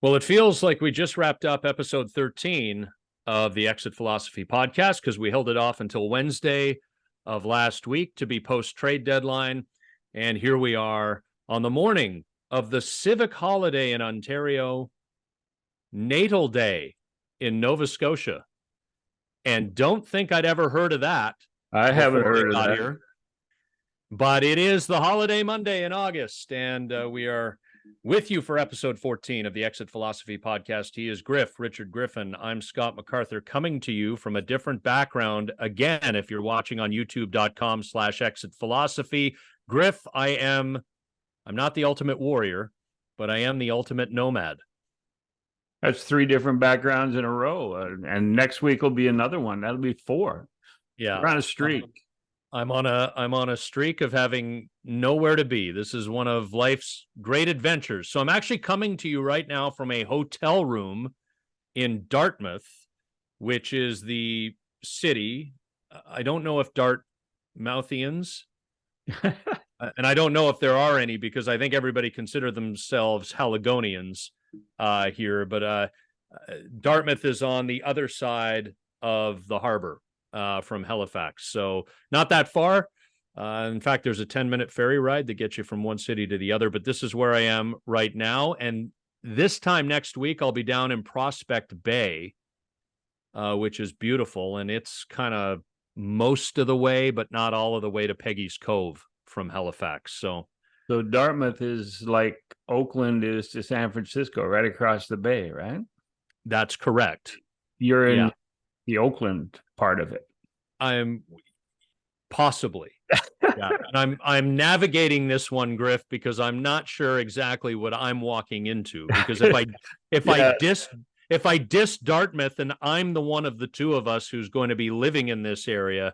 Well, it feels like we just wrapped up episode 13 of the Exit Philosophy podcast because we held it off until Wednesday of last week to be post-trade deadline. And here we are on the morning of the civic holiday in Ontario, Natal Day in Nova Scotia. And don't think I'd ever heard of that. I haven't heard of that. Here. But it is the holiday Monday in August, and we are with you for episode 14 of the Exit Philosophy podcast. He is Richard Griffin. I'm Scott MacArthur, coming to you from a different background. Again, if you're watching on youtube.com/exit philosophy, Griff, I'm not the ultimate warrior, but I am the ultimate nomad. That's 3 different backgrounds in a row. And next week will be another one. That'll be 4. Yeah. We're on a streak. I'm on a streak of having nowhere to be. This is one of life's great adventures. So I'm actually coming to you right now from a hotel room in Dartmouth, which is the city. I don't know if Dartmouthians, and I don't know if there are any, because I think everybody consider themselves Haligonians here. But Dartmouth is on the other side of the harbor. From Halifax, so not that far. In fact, there's a 10-minute ferry ride that gets you from one city to the other, but this is where I am right now. And this time next week, I'll be down in Prospect Bay, which is beautiful. And it's kind of most of the way, but not all of the way to Peggy's Cove from Halifax. So Dartmouth is like Oakland is to San Francisco, right across the bay, right? That's correct. You're in the Oakland part of it. I'm possibly. Yeah. And I'm navigating this one, Griff, because I'm not sure exactly what I'm walking into. Because if I diss Dartmouth, and I'm the one of the two of us who's going to be living in this area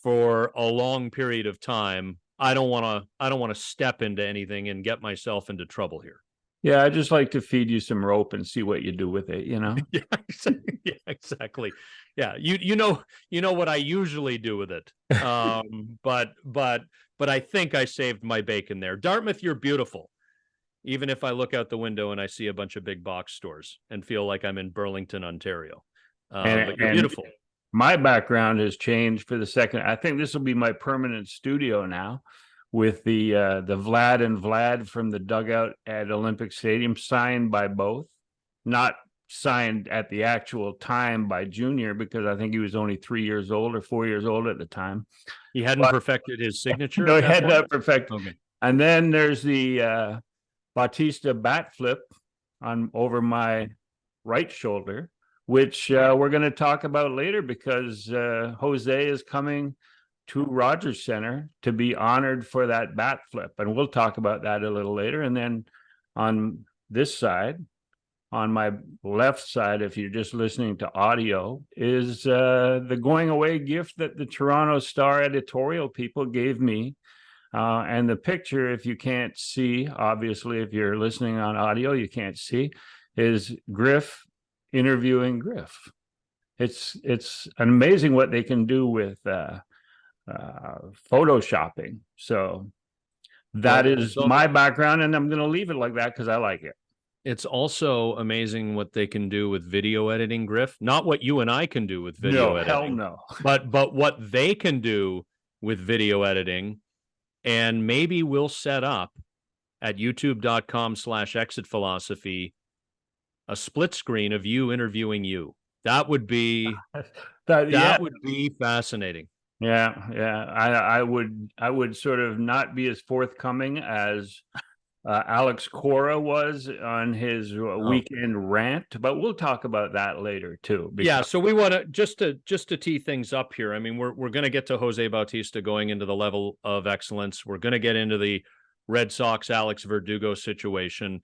for a long period of time, I don't want to step into anything and get myself into trouble here. Yeah, I just like to feed you some rope and see what you do with it, you know? Yeah, exactly. Yeah, you know what I usually do with it. But I think I saved my bacon there. Dartmouth, you're beautiful. Even if I look out the window and I see a bunch of big box stores and feel like I'm in Burlington, Ontario. But you're beautiful. My background has changed for the second. I think this will be my permanent studio now, with the Vlad and Vlad from the dugout at Olympic Stadium, signed by both. Not signed at the actual time by Junior, because I think he was only 3 years old or 4 years old at the time. He hadn't perfected his signature? No, he had not perfected. Okay. And then there's the Bautista bat flip over my right shoulder, which we're going to talk about later, because Jose is coming to Rogers Center to be honored for that bat flip. And we'll talk about that a little later. And then on this side, on my left side, if you're just listening to audio, is the going away gift that the Toronto Star editorial people gave me. And the picture, if you can't see, obviously, if you're listening on audio, you can't see, is Griff interviewing Griff. It's amazing what they can do with photoshopping. So that is my background, and I'm going to leave it like that because I like it. It's also amazing what they can do with video editing, Griff. Not what you and I can do with video editing. Hell no. But what they can do with video editing. And maybe we'll set up at youtube.com/exit philosophy a split screen of you interviewing you. That would be would be fascinating. Yeah. I would sort of not be as forthcoming as Alex Cora was on his weekend rant, but we'll talk about that later too. Yeah, so we want to just to tee things up here. I mean, we're going to get to Jose Bautista going into the level of excellence. We're going to get into the Red Sox Alex Verdugo situation.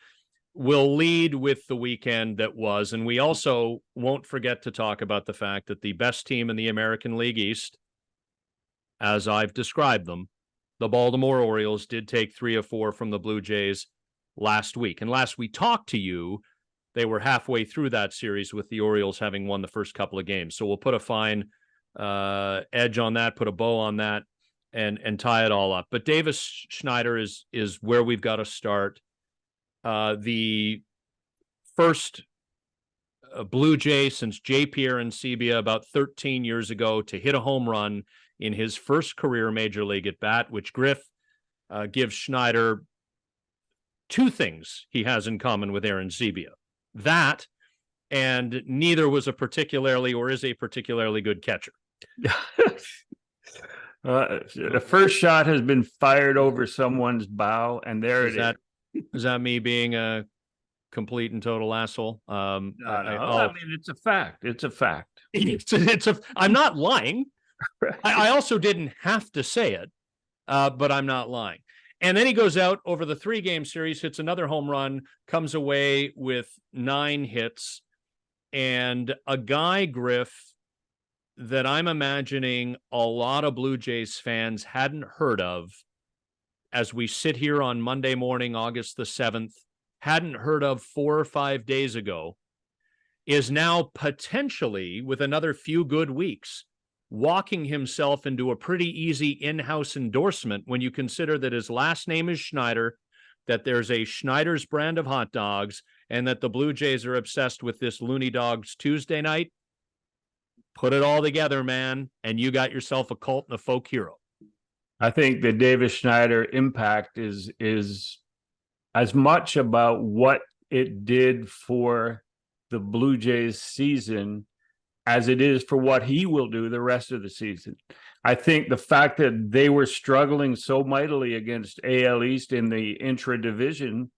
We'll lead with the weekend that was, and we also won't forget to talk about the fact that the best team in the American League East, as I've described them, the Baltimore Orioles, did take 3 of 4 from the Blue Jays last week. And last we talked to you, they were halfway through that series with the Orioles having won the first couple of games. So we'll put a fine edge on that, put a bow on that, and tie it all up. But Davis Schneider is where we've got to start. The first Blue Jay since J. Pierre Ancibia about 13 years ago to hit a home run in his first career major league at bat, which Griff gives Schneider two things he has in common with Ancibia. That, and neither was a particularly or is a particularly good catcher. The first shot has been fired over someone's bow, and there it is. Is that me being a complete and total asshole? I mean, it's a fact. It's a fact. I'm not lying. Right. I also didn't have to say it, but I'm not lying. And then he goes out over the 3-game series, hits another home run, comes away with 9 hits, and a guy, Griff, that I'm imagining a lot of Blue Jays fans hadn't heard of as we sit here on Monday morning, August the 7th, hadn't heard of 4 or 5 days ago, is now potentially, with another few good weeks, walking himself into a pretty easy in-house endorsement when you consider that his last name is Schneider, that there's a Schneider's brand of hot dogs, and that the Blue Jays are obsessed with this Looney Dogs Tuesday night. Put it all together, man, and you got yourself a cult and a folk hero. I think the Davis Schneider impact is as much about what it did for the Blue Jays season as it is for what he will do the rest of the season. I think the fact that they were struggling so mightily against AL East in the intra-division,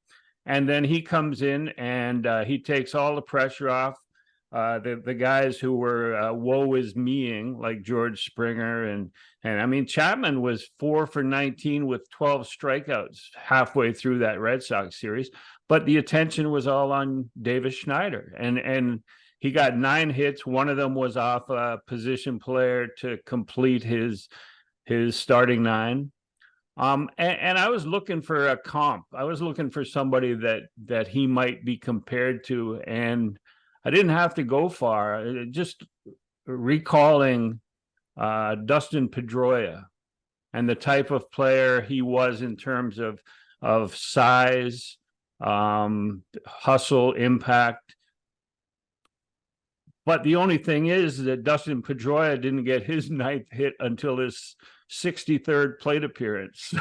and then he comes in and he takes all the pressure off. The guys who were woe is meing, like George Springer, and I mean, Chapman was 4 for 19 with 12 strikeouts halfway through that Red Sox series, but the attention was all on Davis Schneider, and he got 9 hits. One of them was off a position player to complete his starting 9. And I was looking for a comp. I was looking for somebody that he might be compared to, and I didn't have to go far. Just recalling Dustin Pedroia and the type of player he was in terms of size, hustle, impact. But the only thing is that Dustin Pedroia didn't get his 9th hit until his 63rd plate appearance.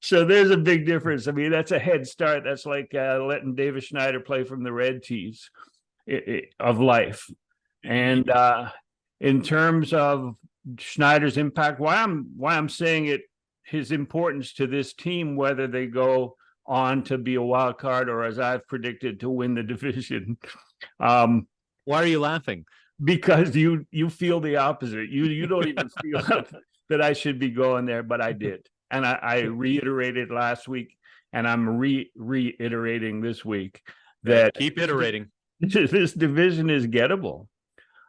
So there's a big difference. I mean, that's a head start. That's like letting Davis Schneider play from the red tees of life. And in terms of Schneider's impact, why I'm saying it, his importance to this team, whether they go on to be a wild card or, as I've predicted, to win the division. Why are you laughing? Because you feel the opposite. You don't even feel that I should be going there, but I did. And I reiterated last week, and I'm reiterating this week that keep iterating. This division is gettable,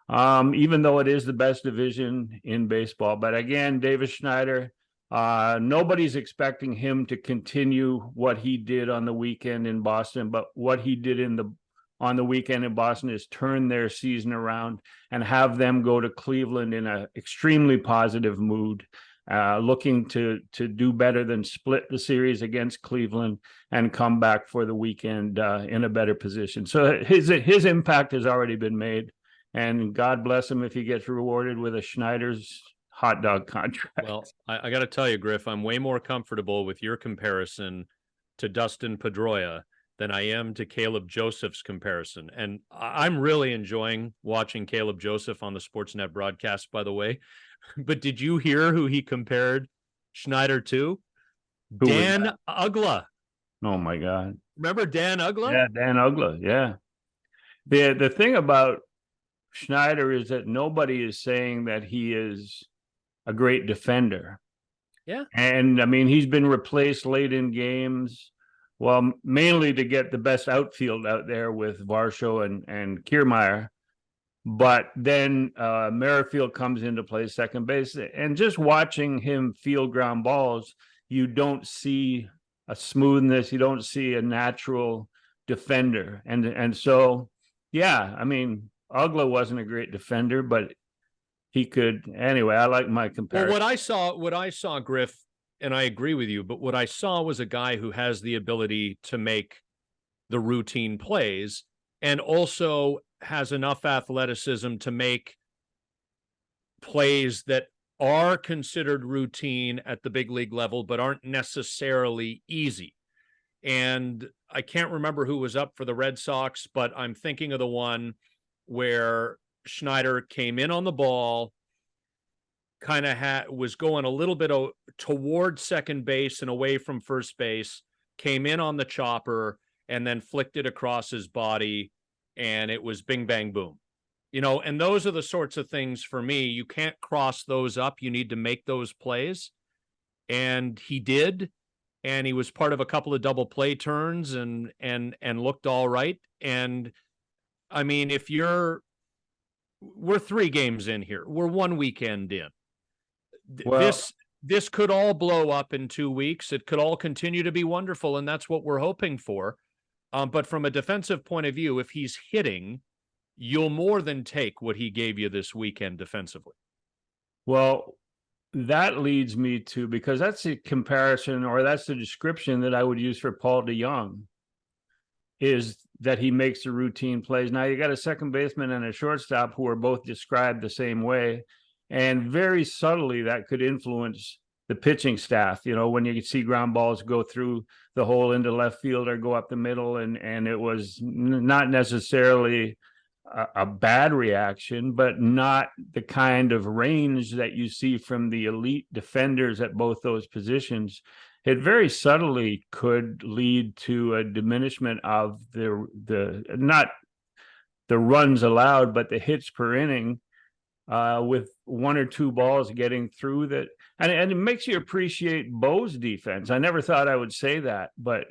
even though it is the best division in baseball. But again, Davis Schneider, nobody's expecting him to continue what he did on the weekend in Boston, but what he did on the weekend in Boston is turn their season around and have them go to Cleveland in an extremely positive mood, looking to do better than split the series against Cleveland and come back for the weekend in a better position. So his impact has already been made, and God bless him if he gets rewarded with a Schneider's hot dog contract. Well, I got to tell you, Griff, I'm way more comfortable with your comparison to Dustin Pedroia than I am to Caleb Joseph's comparison. And I'm really enjoying watching Caleb Joseph on the Sportsnet broadcast, by the way. But did you hear who he compared Schneider to? Dan Uggla. Oh, my God. Remember Dan Uggla? Yeah, Dan Uggla, yeah. The thing about Schneider is that nobody is saying that he is a great defender. Yeah. And, I mean, he's been replaced late in games. Well, mainly to get the best outfield out there with Varsho and Kiermaier. But then Merrifield comes into play second base. And just watching him field ground balls, you don't see a smoothness. You don't see a natural defender. And so, yeah, I mean, Uggla wasn't a great defender, but he could. Anyway, I like my comparison. Well, what I saw, Griff, and I agree with you, but what I saw was a guy who has the ability to make the routine plays and also has enough athleticism to make plays that are considered routine at the big league level, but aren't necessarily easy. And I can't remember who was up for the Red Sox, but I'm thinking of the one where Schneider came in on the ball, kind of was going a little bit toward second base and away from first base, came in on the chopper, and then flicked it across his body, and it was bing, bang, boom. And those are the sorts of things for me. You can't cross those up. You need to make those plays. And he did. And he was part of a couple of double play turns and looked all right. And I mean, we're 3 games in here. We're 1 weekend in. Well, this could all blow up in 2 weeks. It could all continue to be wonderful. And that's what we're hoping for. But from a defensive point of view, if he's hitting, you'll more than take what he gave you this weekend defensively. Well, that leads me to, because that's the comparison, or that's the description that I would use for Paul DeJong, is that he makes the routine plays. Now you got a second baseman and a shortstop who are both described the same way, and very subtly that could influence the pitching staff. When you see ground balls go through the hole into left field or go up the middle, and it was not necessarily a bad reaction, but not the kind of range that you see from the elite defenders at both those positions. It very subtly could lead to a diminishment of the not the runs allowed, but the hits per inning, with 1 or 2 balls getting through that. And it makes you appreciate Bo's defense. I never thought I would say that, but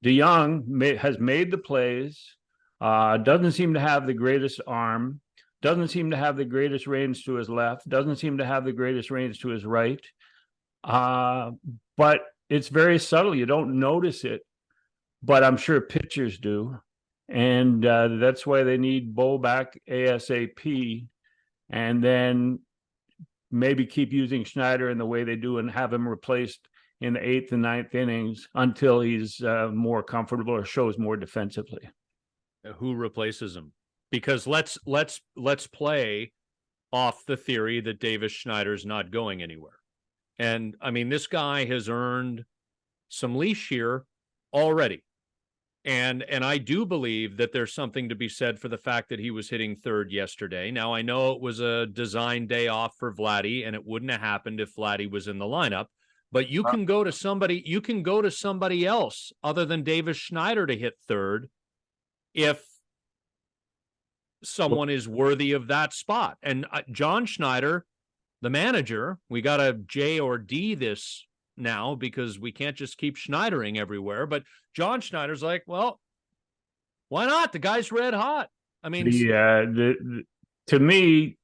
DeJong has made the plays. Doesn't seem to have the greatest arm, doesn't seem to have the greatest range to his left, doesn't seem to have the greatest range to his right. But it's very subtle. You don't notice it, but I'm sure pitchers do. And that's why they need Bo back ASAP, and then maybe keep using Schneider in the way they do and have him replaced in the 8th and 9th innings until he's more comfortable or shows more defensively. Who replaces him? Because let's play off the theory that Davis Schneider's not going anywhere. And I mean, this guy has earned some leash here already. And I do believe that there's something to be said for the fact that he was hitting third yesterday. Now, I know it was a design day off for Vladdy, and it wouldn't have happened if Vladdy was in the lineup. But you can go to somebody else other than Davis Schneider to hit third if someone is worthy of that spot. And John Schneider, the manager, we got a J or D this now because we can't just keep Schneidering everywhere. But John Schneider's like, well, why not? The guy's red hot. I mean, to me,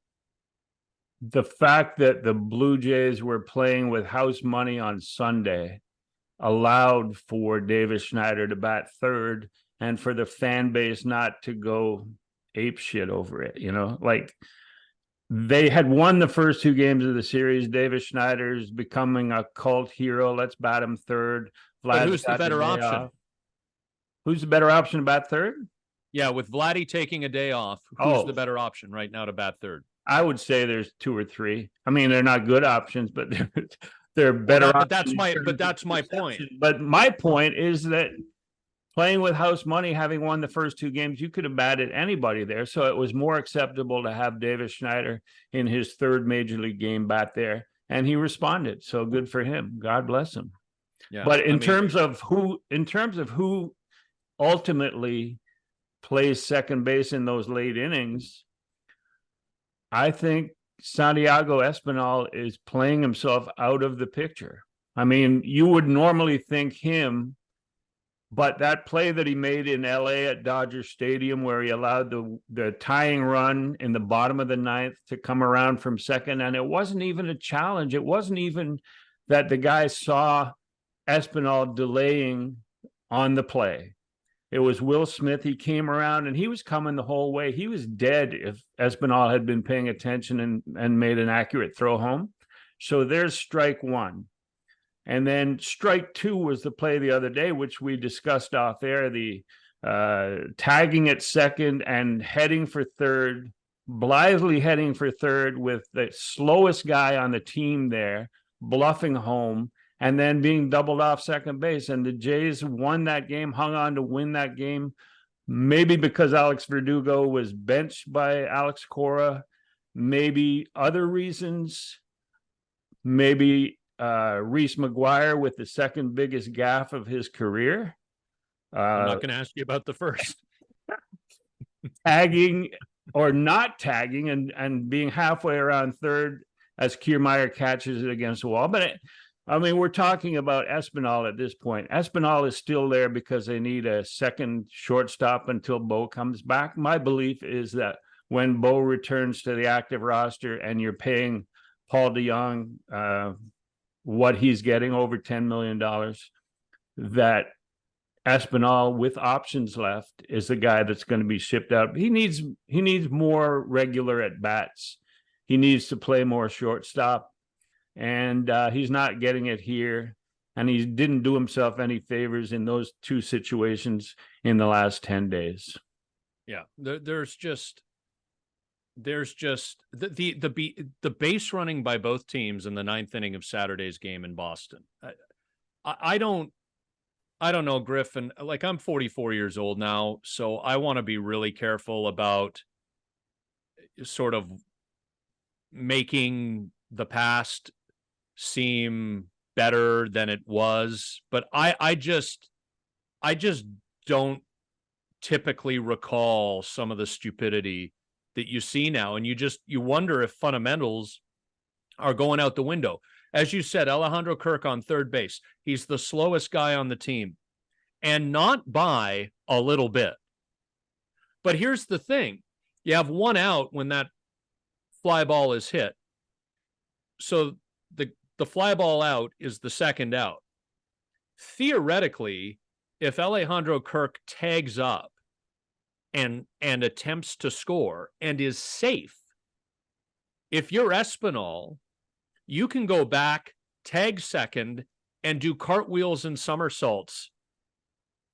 the fact that the Blue Jays were playing with house money on Sunday allowed for Davis Schneider to bat third and for the fan base not to go ape shit over it. Like, they had won the first 2 games of the series. Davis Schneider's becoming a cult hero. Let's bat him third. But who's the better option? Who's the better option to bat third? Yeah, with Vladdy taking a day off, who's the better option right now to bat third? I would say there's 2 or 3. I mean, they're not good options, but they're better. But that's my point. But my point is that playing with house money, having won the first 2 games, you could have batted anybody there. So it was more acceptable to have Davis Schneider in his 3rd major league game bat there. And he responded. So good for him. God bless him. Yeah, but in terms of who ultimately plays second base in those late innings, I think Santiago Espinal is playing himself out of the picture. I mean, you would normally think him, but that play that he made in LA at Dodger Stadium, where he allowed the tying run in the bottom of the 9th to come around from second, and it wasn't even a challenge. It wasn't even that the guy saw Espinal delaying on the play. It was Will Smith. He came around and he was coming the whole way. He was dead if Espinal had been paying attention and made an accurate throw home. So there's strike 1. And then strike 2 was the play the other day, which we discussed off air, the tagging at second and heading for third, blithely heading for third with the slowest guy on the team there, bluffing home, and then being doubled off second base. And the Jays won that game, hung on to win that game, maybe because Alex Verdugo was benched by Alex Cora, maybe other reasons, maybe Reese McGuire with the second biggest gaffe of his career. I'm not going to ask you about the first. Tagging or not tagging and being halfway around third as Kiermaier catches it against the wall. But we're talking about Espinal at this point. Espinal is still there because they need a second shortstop until Bo comes back. My belief is that when Bo returns to the active roster and you're paying Paul DeJong what he's getting, over $10 million, that Espinal with options left is the guy that's going to be shipped out. He needs more regular at bats. He needs to play more shortstop, and he's not getting it here. And he didn't do himself any favors in those two situations in the last 10 days. Yeah, there's just the base running by both teams in the ninth inning of Saturday's game in Boston. I don't know, Griff, and like, I'm 44 years old now, so I want to be really careful about sort of making the past seem better than it was. But I just don't typically recall some of the stupidity that you see now. And you wonder if fundamentals are going out the window. As you said, Alejandro Kirk on third base. He's the slowest guy on the team, and not by a little bit. But here's the thing. You have one out when that fly ball is hit. So the fly ball out is the second out. Theoretically, if Alejandro Kirk tags up and attempts to score and is safe, if you're Espinal, you can go back, tag second, and do cartwheels and somersaults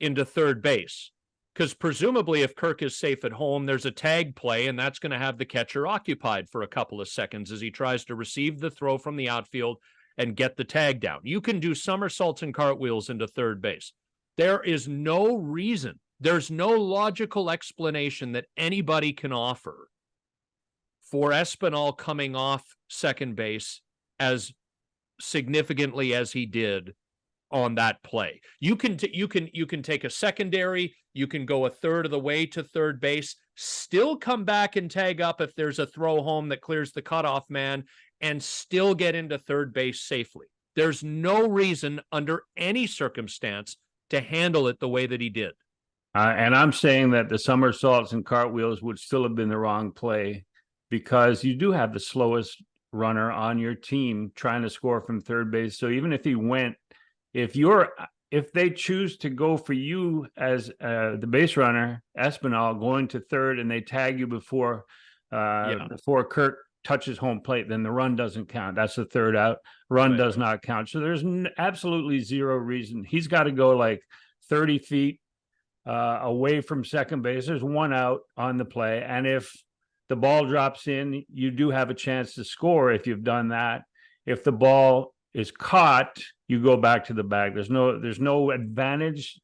into third base. Because presumably if Kirk is safe at home, there's a tag play, and that's going to have the catcher occupied for a couple of seconds as he tries to receive the throw from the outfield and get the tag down. You can do somersaults and cartwheels into third base. There is no reason, there's no logical explanation that anybody can offer for Espinal coming off second base as significantly as he did on that play. You can take a secondary, you can go a third of the way to third base, still come back and tag up if there's a throw home that clears the cutoff man, and still get into third base safely. There's no reason under any circumstance to handle it the way that he did. And I'm saying that the somersaults and cartwheels would still have been the wrong play, because you do have the slowest runner on your team trying to score from third base. So even if he went, if they choose to go for you as the base runner, Espinal, going to third, and they tag you before Kirk touches home plate, then the run doesn't count. That's the third out. Run does not count. So there's absolutely zero reason. He's got to go like 30 feet away from second base. There's one out on the play. And if the ball drops in, you do have a chance to score if you've done that. If the ball is caught, you go back to the bag. There's no advantage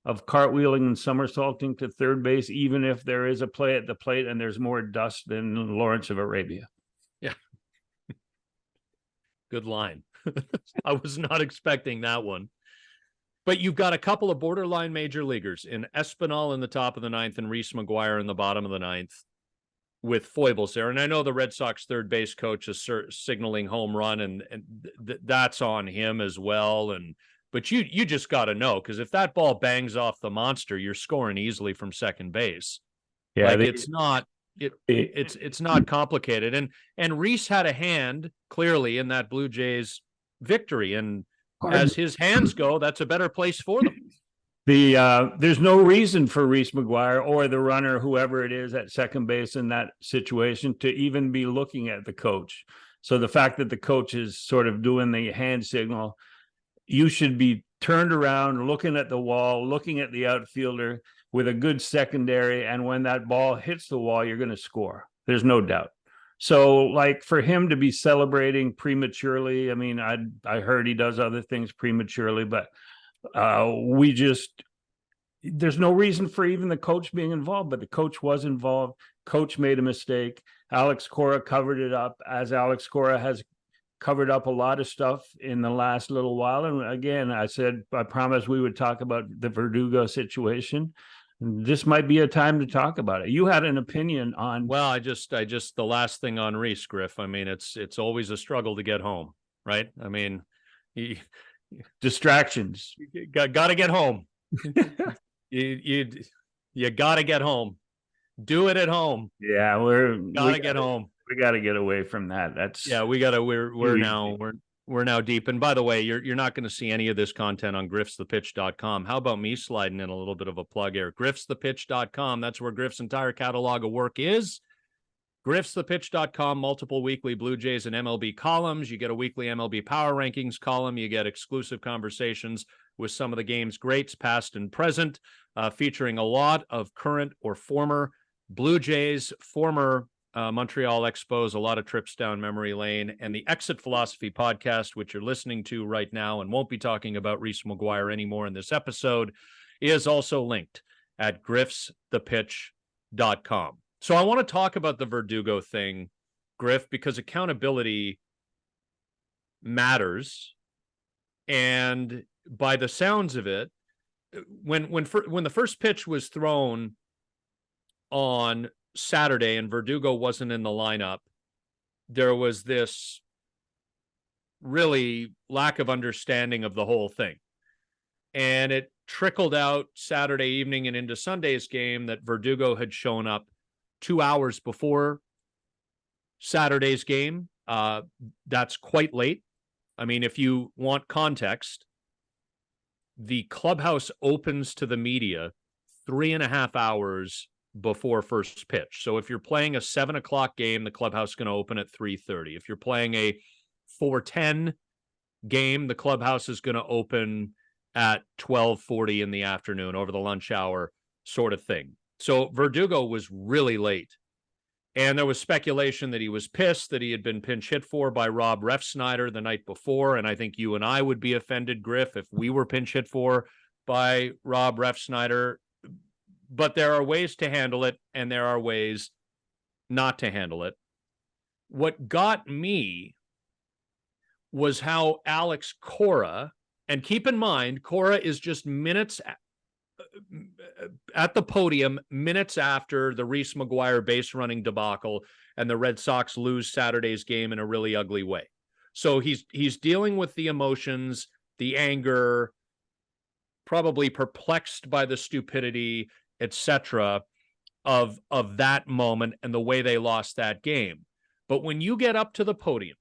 of cartwheeling and somersaulting to third base, even if there is a play at the plate and there's more dust than Lawrence of Arabia. Yeah. Good line. I was not expecting that one. But you've got a couple of borderline major leaguers in Espinal in the top of the ninth and Reese McGuire in the bottom of the ninth with foibles there. And I know the Red Sox third base coach is signaling home run, and that's on him as well. But you just got to know, because if that ball bangs off the monster, you're scoring easily from second base. Yeah, like, it's not complicated. And Reese had a hand clearly in that Blue Jays victory, and as his hands go, that's a better place for them. There's no reason for Reese McGuire or the runner, whoever it is at second base in that situation, to even be looking at the coach. So the fact that the coach is sort of doing the hand signal, you should be turned around, looking at the wall, looking at the outfielder with a good secondary. And when that ball hits the wall, you're going to score. There's no doubt. So, like, for him to be celebrating prematurely, I mean, I heard he does other things prematurely, but there's no reason for even the coach being involved, but the coach was involved. Coach made a mistake. Alex Cora covered it up, as Alex Cora has covered up a lot of stuff in the last little while. And again, I promised we would talk about the Verdugo situation. This might be a time to talk about it. You had an opinion on. Well, I just the last thing on Reese, Griff. I mean, it's always a struggle to get home, right? I mean, distractions. You got to get home. you got to get home. Do it at home. Yeah, we gotta get home. We got to get away from that. We're now deep. And by the way, you're not going to see any of this content on griffsthepitch.com. How about me sliding in a little bit of a plug here? Griffsthepitch.com. That's where Griff's entire catalog of work is. Griffsthepitch.com, multiple weekly Blue Jays and MLB columns. You get a weekly MLB Power Rankings column. You get exclusive conversations with some of the game's greats, past and present, featuring a lot of current or former Blue Jays, former Montreal Expos, a lot of trips down memory lane, and the Exit Philosophy podcast, which you're listening to right now and won't be talking about Reese McGuire anymore in this episode, is also linked at griffsthepitch.com. So I want to talk about the Verdugo thing, Griff, because accountability matters. And by the sounds of it, when the first pitch was thrown on Saturday and Verdugo wasn't in the lineup, there was this really lack of understanding of the whole thing. And it trickled out Saturday evening and into Sunday's game that Verdugo had shown up 2 hours before Saturday's game. That's quite late. I mean, if you want context, the clubhouse opens to the media 3.5 hours before first pitch. So if you're playing a 7:00 game, the clubhouse is going to open at 3:30. If you're playing a 4:10 game, the clubhouse is going to open at 12:40 in the afternoon, over the lunch hour sort of thing. So Verdugo was really late. And there was speculation that he was pissed that he had been pinch hit for by Rob Schneider the night before. And I think you and I would be offended, Griff, if we were pinch hit for by Rob Schneider. But there are ways to handle it, and there are ways not to handle it. What got me was how Alex Cora, and keep in mind, Cora is just minutes at the podium, minutes after the Reese McGuire base running debacle, and the Red Sox lose Saturday's game in a really ugly way. So he's dealing with the emotions, the anger, probably perplexed by the stupidity, etc., of that moment and the way they lost that game. But when you get up to the podium,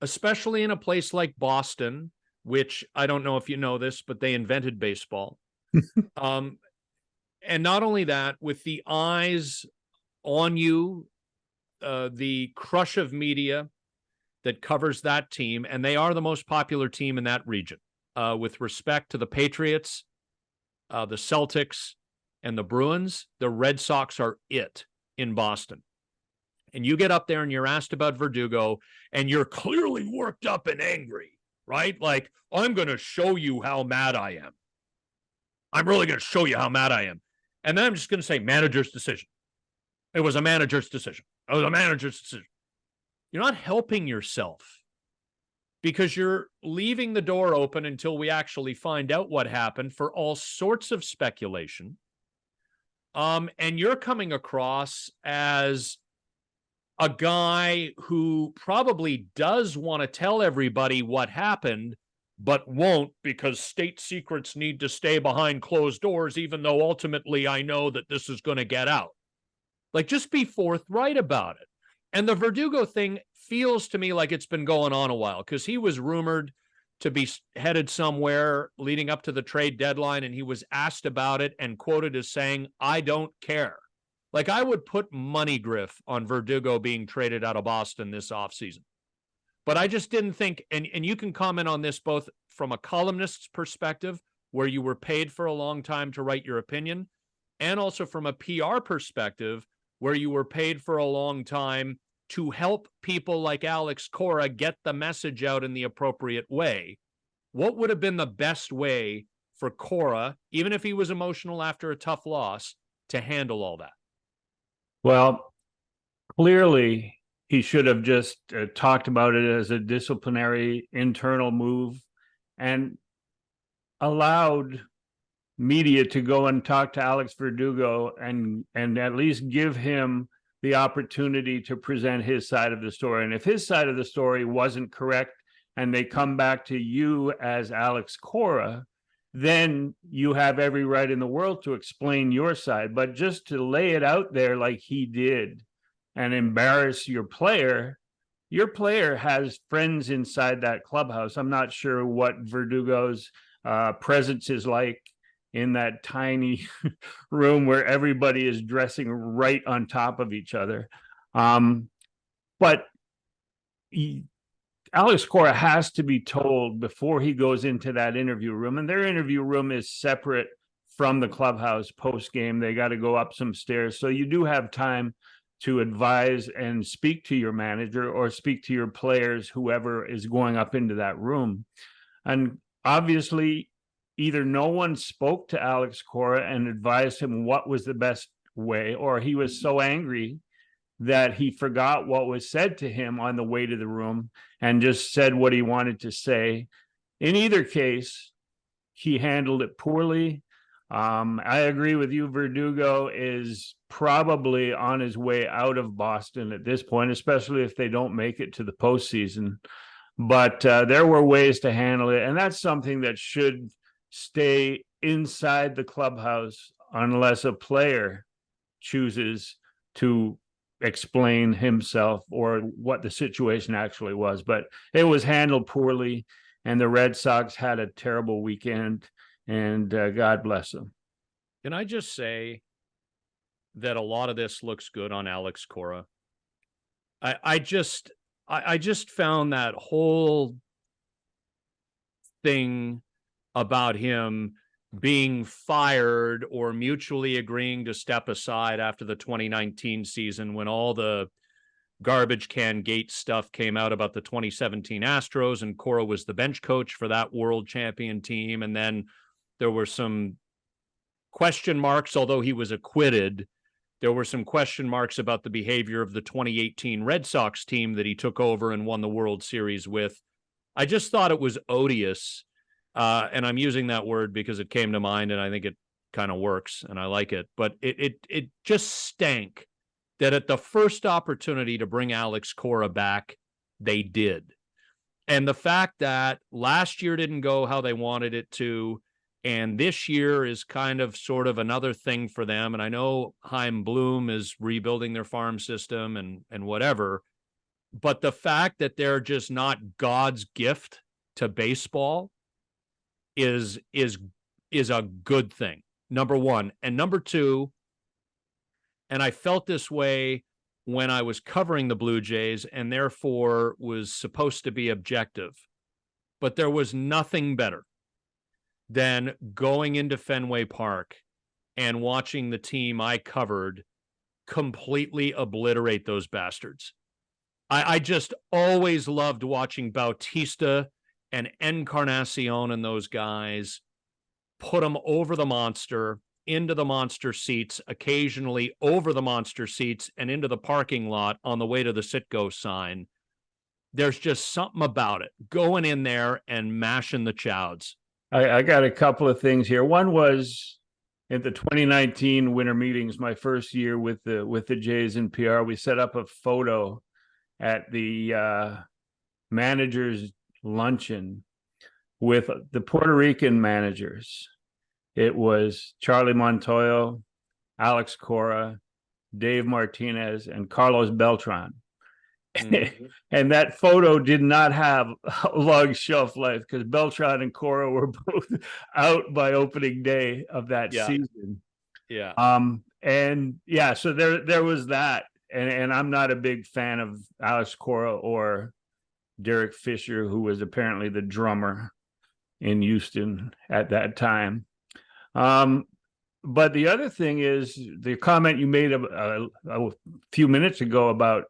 especially in a place like Boston, which I don't know if you know this, but they invented baseball. And not only that, with the eyes on you, the crush of media that covers that team, and they are the most popular team in that region, with respect to the Patriots, the Celtics, and the Bruins. The Red Sox are it in Boston. And you get up there and you're asked about Verdugo, and you're clearly worked up and angry, right? Like, I'm going to show you how mad I am. I'm really going to show you how mad I am. And then I'm just going to say manager's decision. It was a manager's decision. It was a manager's decision. You're not helping yourself, because you're leaving the door open until we actually find out what happened for all sorts of speculation. And you're coming across as a guy who probably does want to tell everybody what happened, but won't, because state secrets need to stay behind closed doors, even though ultimately I know that this is going to get out. Like, just be forthright about it. And the Verdugo thing feels to me like it's been going on a while, because he was rumored to be headed somewhere leading up to the trade deadline, and he was asked about it and quoted as saying, "I don't care." Like, I would put money, Griff, on Verdugo being traded out of Boston this offseason. But I just didn't think, and you can comment on this both from a columnist's perspective, where you were paid for a long time to write your opinion, and also from a PR perspective, where you were paid for a long time to help people like Alex Cora get the message out in the appropriate way. What would have been the best way for Cora, even if he was emotional after a tough loss, to handle all that? Well, clearly he should have just talked about it as a disciplinary internal move and allowed media to go and talk to Alex Verdugo and at least give him the opportunity to present his side of the story. And if his side of the story wasn't correct and they come back to you as Alex Cora, then you have every right in the world to explain your side. But just to lay it out there like he did and embarrass your player has friends inside that clubhouse. I'm not sure what Verdugo's presence is like in that tiny room where everybody is dressing right on top of each other. But Alex Cora has to be told before he goes into that interview room, and their interview room is separate from the clubhouse post game. They got to go up some stairs. So you do have time to advise and speak to your manager or speak to your players, whoever is going up into that room. And obviously, either no one spoke to Alex Cora and advised him what was the best way, or he was so angry that he forgot what was said to him on the way to the room and just said what he wanted to say. In either case, he handled it poorly. I agree with you. Verdugo is probably on his way out of Boston at this point, especially if they don't make it to the postseason. But there were ways to handle it, and that's something that should stay inside the clubhouse unless a player chooses to explain himself or what the situation actually was. But it was handled poorly, and the Red Sox had a terrible weekend, and God bless them. Can I just say that a lot of this looks good on Alex Cora? I just found that whole thing about him being fired or mutually agreeing to step aside after the 2019 season, when all the garbage can gate stuff came out about the 2017 Astros and Cora was the bench coach for that world champion team. And then there were some question marks, although he was acquitted. There were some question marks about the behavior of the 2018 Red Sox team that he took over and won the World Series with. I just thought it was odious. And I'm using that word because it came to mind and I think it kind of works and I like it. But it just stank that at the first opportunity to bring Alex Cora back, they did. And the fact that last year didn't go how they wanted it to, and this year is kind of sort of another thing for them. And I know Chaim Bloom is rebuilding their farm system and whatever, but the fact that they're just not God's gift to baseball is a good thing, number one. And number two, and I felt this way when I was covering the Blue Jays and therefore was supposed to be objective, but there was nothing better than going into Fenway Park and watching the team I covered completely obliterate those bastards. I just always loved watching Bautista and Encarnacion and those guys put them over the monster, into the monster seats, occasionally over the monster seats and into the parking lot on the way to the Citgo sign. There's just something about it, going in there and mashing the chowds. I got a couple of things here. One was at the 2019 winter meetings, my first year with the Jays in PR, we set up a photo at the managers luncheon with the Puerto Rican managers. It was Charlie Montoyo, Alex Cora, Dave Martinez, and Carlos Beltran. Mm-hmm. And that photo did not have a long shelf life because Beltran and Cora were both out by opening day of that season. Yeah. So there was that. And I'm not a big fan of Alex Cora or Derek Fisher, who was apparently the drummer in Houston at that time. but the other thing is the comment you made a few minutes ago about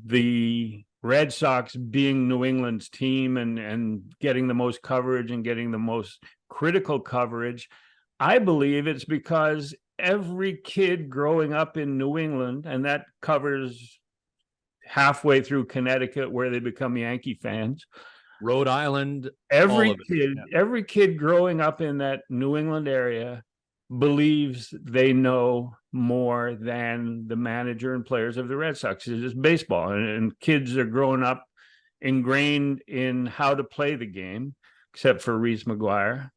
the Red Sox being New England's team and getting the most coverage and getting the most critical coverage. I believe it's because every kid growing up in New England, and that covers halfway through Connecticut where they become Yankee fans. Rhode Island, Every all of it. kid, every kid growing up in that New England area believes they know more than the manager and players of the Red Sox. It's just baseball, and kids are growing up ingrained in how to play the game, except for Reese McGuire.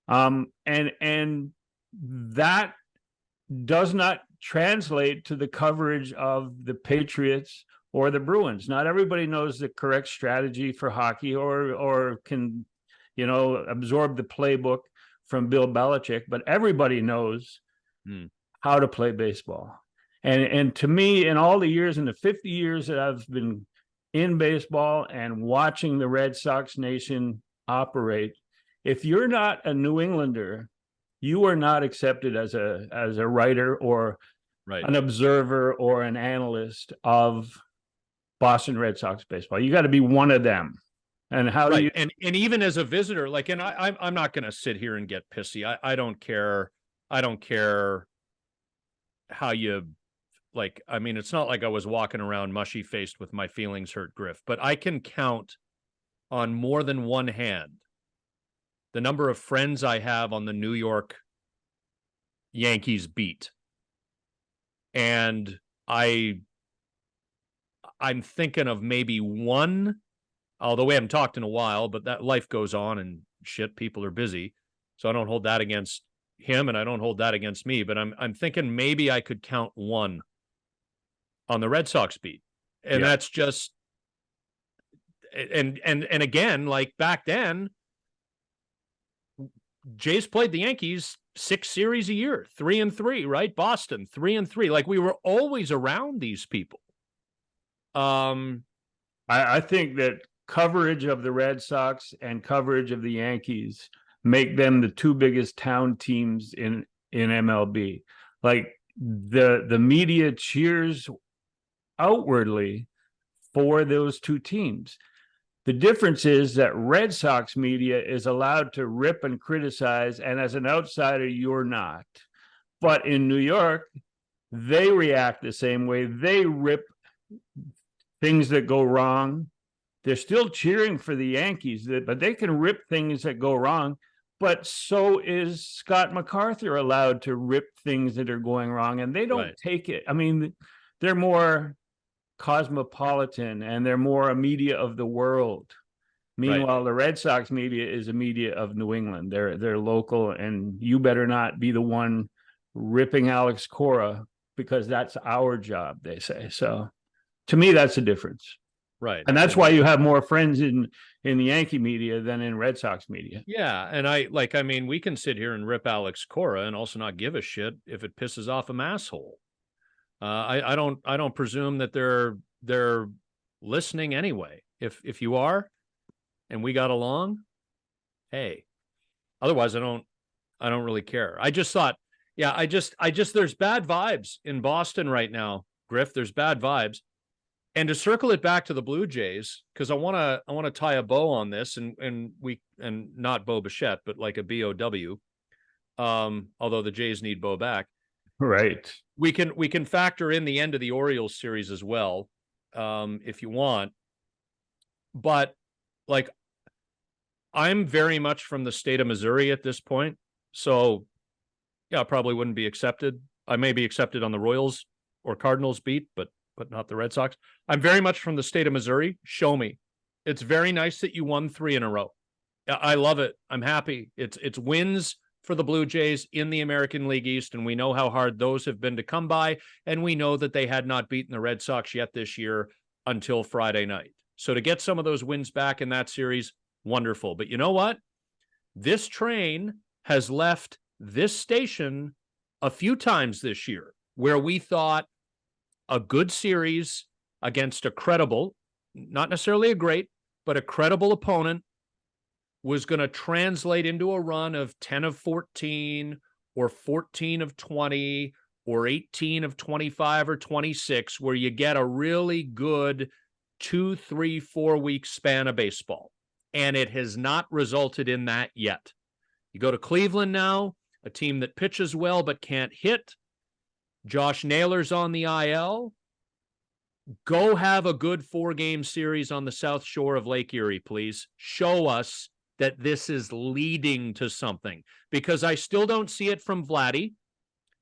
And that does not translate to the coverage of the Patriots or the Bruins. Not everybody knows the correct strategy for hockey or can, absorb the playbook from Bill Belichick, but everybody knows how to play baseball. And to me, in all the years, in the 50 years that I've been in baseball and watching the Red Sox nation operate, if you're not a New Englander, you are not accepted as a writer or an observer or an analyst of Boston Red Sox baseball. You got to be one of them. And how do you? And even as a visitor, like, and I'm not going to sit here and get pissy. I don't care. I don't care how you, like. I mean, it's not like I was walking around mushy faced with my feelings hurt, Griff. But I can count on more than one hand the number of friends I have on the New York Yankees beat. And I'm thinking of maybe one, although we haven't talked in a while, but that life goes on and shit, people are busy. So I don't hold that against him and I don't hold that against me, but I'm thinking maybe I could count one on the Red Sox beat. And that's just, and again, like back then, Jays played the Yankees 6 series a year, 3-3, right? Boston 3-3. Like we were always around these people. I think that coverage of the Red Sox and coverage of the Yankees make them the two biggest town teams in MLB. Like the media cheers outwardly for those two teams. The difference is that Red Sox media is allowed to rip and criticize, and as an outsider, you're not. But in New York, they react the same way. They rip things that go wrong. They're still cheering for the Yankees, but they can rip things that go wrong. But so is Scott MacArthur allowed to rip things that are going wrong, and they don't take it. I mean, they're more cosmopolitan and they're more a media of the world. Meanwhile, the Red Sox media is a media of New England. They're local, and you better not be the one ripping Alex Cora because that's our job, they say. So to me, that's the difference. Right. And that's why you have more friends in the Yankee media than in Red Sox media. Yeah. And mean, we can sit here and rip Alex Cora and also not give a shit if it pisses off a asshole. I don't presume that they're listening anyway. If you are, and we got along, hey. Otherwise, I don't really care. I just thought, there's bad vibes in Boston right now, Griff. There's bad vibes, and to circle it back to the Blue Jays, because I want to tie a bow on this, and not Bo Bichette, but like a BOW. Although the Jays need Bo back. Right. We can factor in the end of the Orioles series as well, if you want. But like, I'm very much from the state of Missouri at this point. So yeah, I probably wouldn't be accepted. I may be accepted on the Royals or Cardinals beat, but not the Red Sox. I'm very much from the state of Missouri. Show me. It's very nice that you won 3 in a row. I love it. I'm happy. It's wins for the Blue Jays in the American League East, and we know how hard those have been to come by, and we know that they had not beaten the Red Sox yet this year until Friday night. So to get some of those wins back in that series, wonderful. But you know what? This train has left this station a few times this year where we thought a good series against a credible, not necessarily a great, but a credible opponent was going to translate into a run of 10 of 14 or 14 of 20 or 18 of 25 or 26, where you get a really good 2, 3, 4 week span of baseball. And it has not resulted in that yet. You go to Cleveland now, a team that pitches well but can't hit. Josh Naylor's on the IL. Go have a good 4-game series on the South Shore of Lake Erie, please. Show us that this is leading to something, because I still don't see it from Vladdy.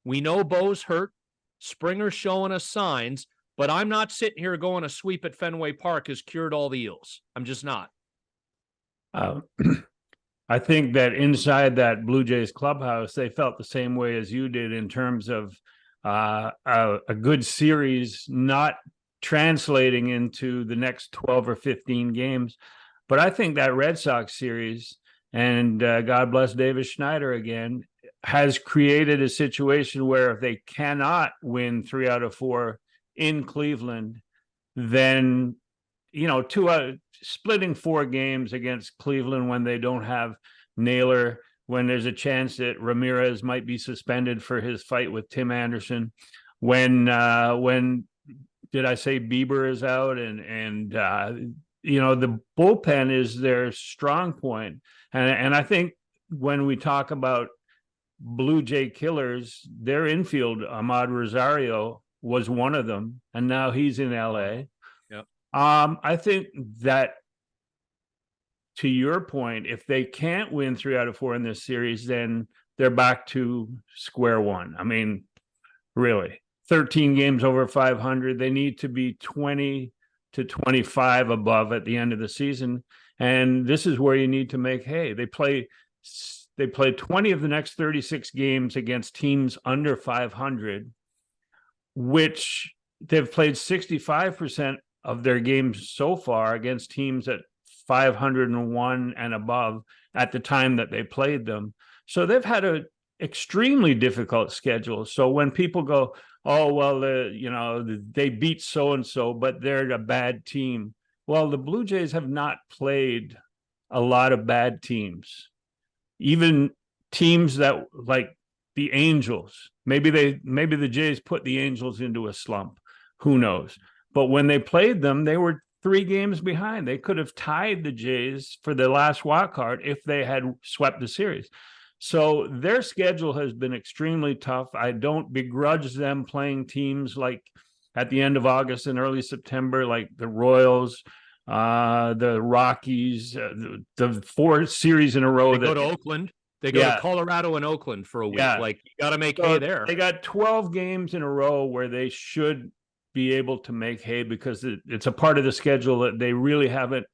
We know Bo's hurt. Springer's showing us signs, but I'm not sitting here going a sweep at Fenway Park has cured all the Eels. I'm just not. I think that inside that Blue Jays clubhouse, they felt the same way as you did in terms of a good series not translating into the next 12 or 15 games. But I think that Red Sox series, and God bless Davis Schneider again, has created a situation where if they cannot win 3 out of 4 in Cleveland, then, splitting 4 games against Cleveland when they don't have Naylor, when there's a chance that Ramirez might be suspended for his fight with Tim Anderson, when did I say Bieber is out, and the bullpen is their strong point. And I think when we talk about Blue Jay killers, their infield, Ahmad Rosario was one of them, and now he's in LA. Yep. I think that, to your point, if they can't win 3 out of 4 in this series, then they're back to square one. I mean, really, 13 games over 500. They need to be 20 to 25 above at the end of the season. And this is where you need to make hay. They play 20 of the next 36 games against teams under 500, which they've played 65% of their games so far against teams at 501 and above at the time that they played them. So they've had an extremely difficult schedule. So when people go, oh, well, they beat so-and-so, but they're a bad team. Well, the Blue Jays have not played a lot of bad teams. Even teams that, like the Angels, maybe the Jays put the Angels into a slump. Who knows? But when they played them, they were 3 games behind. They could have tied the Jays for the last wild card if they had swept the series. So their schedule has been extremely tough. I don't begrudge them playing teams like at the end of August and early September, like the Royals, the Rockies, the 4 series in a row. They go to Oakland. They go to Colorado and Oakland for a week. Yeah. Like, you got to make hay there. They got 12 games in a row where they should be able to make hay, because it's a part of the schedule that they really haven't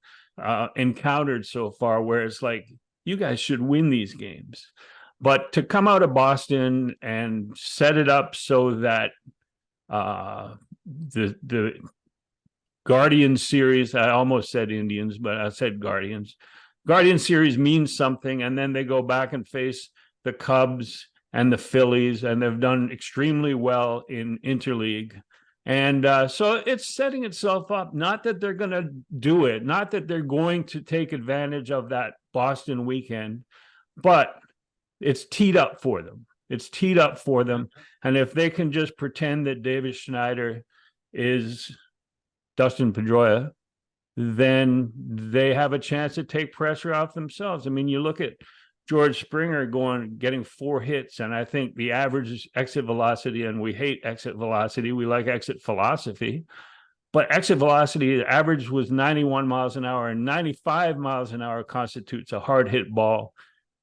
encountered so far, where it's like, you guys should win these games. But to come out of Boston and set it up so that the Guardians series, I almost said Indians, but I said Guardians. Guardian series means something, and then they go back and face the Cubs and the Phillies, and they've done extremely well in interleague. And so it's setting itself up, not that they're going to do it, not that they're going to take advantage of that Boston weekend, but it's teed up for them. It's teed up for them. And if they can just pretend that Davis Schneider is Dustin Pedroia, then they have a chance to take pressure off themselves. I mean, you look at George Springer getting 4 hits, and I think the average exit velocity, and we hate exit velocity, we like exit philosophy, but exit velocity average was 91 miles an hour, and 95 miles an hour constitutes a hard hit ball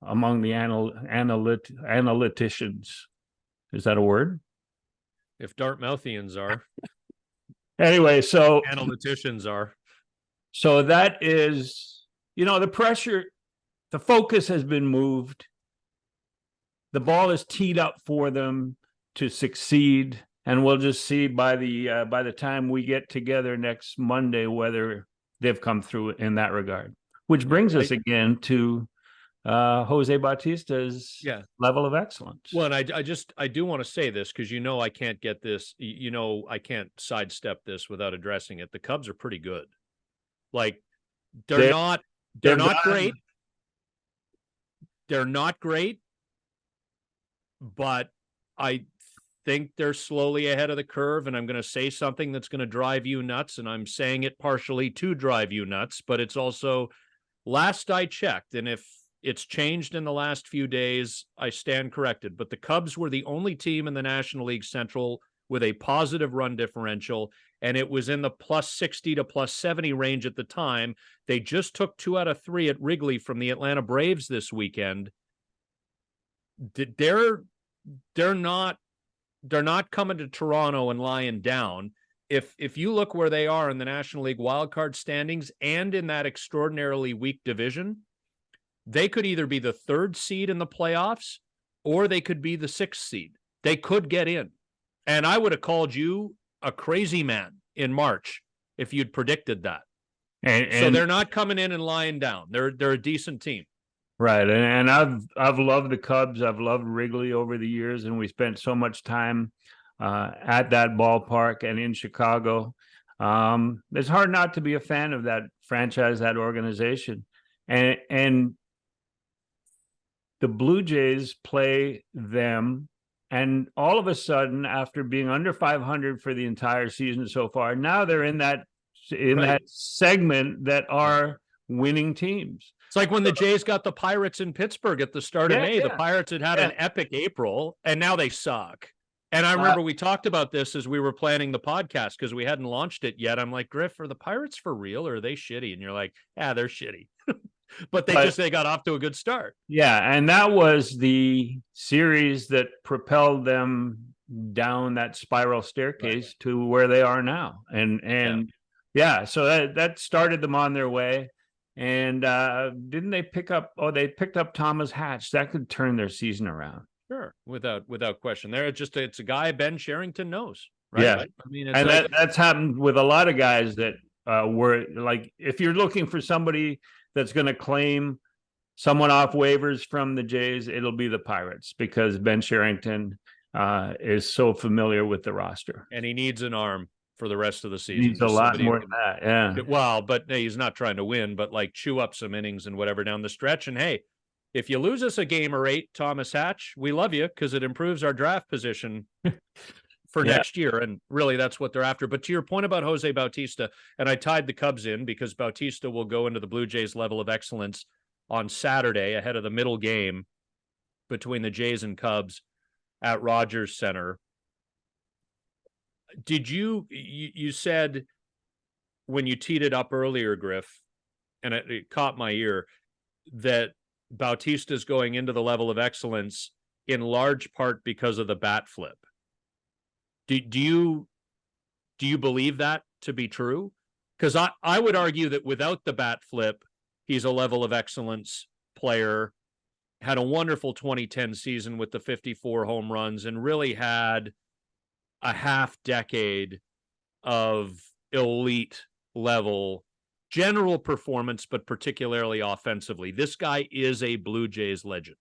among the analyticians. Is that a word? If Dartmouthians are. Anyway, so analyticians are. So that is, the pressure, the focus has been moved. The ball is teed up for them to succeed, and we'll just see by the time we get together next Monday whether they've come through in that regard. Which brings us again to Jose Bautista's level of excellence. Well, and I do want to say this, because I can't get this, I can't sidestep this without addressing it. The Cubs are pretty good. Like, they're not great. They're not great, but I think they're slowly ahead of the curve, and I'm going to say something that's going to drive you nuts, and I'm saying it partially to drive you nuts, but it's also, last I checked, and if it's changed in the last few days, I stand corrected, but the Cubs were the only team in the National League Central with a positive run differential, and it was in the plus 60 to plus 70 range at the time. They just took 2 out of 3 at Wrigley from the Atlanta Braves this weekend. They're not coming to Toronto and lying down. If you look where they are in the National League wildcard standings and in that extraordinarily weak division, they could either be the 3rd seed in the playoffs or they could be the 6th seed. They could get in. And I would have called you a crazy man in March if you'd predicted that. And so they're not coming in and lying down. They're a decent team. Right. And I've loved the Cubs. I've loved Wrigley over the years, and we spent so much time at that ballpark and in Chicago. It's hard not to be a fan of that franchise, that organization. And the Blue Jays play them, and all of a sudden, after being under 500 for the entire season so far, now they're in that segment that are winning teams. It's like when the Jays got the Pirates in Pittsburgh at the start of May. The Pirates had an epic April, and now they suck. And I remember we talked about this as we were planning the podcast because we hadn't launched it yet. I'm like, Griff, are the Pirates for real or are they shitty? And you're like, yeah, they're shitty. But they got off to a good start. Yeah, and that was the series that propelled them down that spiral staircase to where they are now. And so that started them on their way. And didn't they pick up? Oh, they picked up Thomas Hatch. That could turn their season around. Sure, without question. It's a guy Ben Sherrington knows, right? Yeah, I mean, and that's happened with a lot of guys that were like, if you're looking for somebody that's going to claim someone off waivers from the Jays, it'll be the Pirates because Ben Sherrington is so familiar with the roster, and he needs an arm for the rest of the season. Needs a lot more than that, yeah. Well, but he's not trying to win, but like chew up some innings and whatever down the stretch. And hey, if you lose us a game or 8, Thomas Hatch, we love you because it improves our draft position for next year. And really, that's what they're after. But to your point about Jose Bautista, and I tied the Cubs in because Bautista will go into the Blue Jays level of excellence on Saturday ahead of the middle game between the Jays and Cubs at Rogers Center. Did you said when you teed it up earlier, Griff, and it caught my ear, that Bautista's going into the level of excellence in large part because of the bat flip. Do you believe that to be true? Because I would argue that without the bat flip, he's a level of excellence player, had a wonderful 2010 season with the 54 home runs, and really had a half decade of elite level general performance, but particularly offensively. This guy is a Blue Jays legend.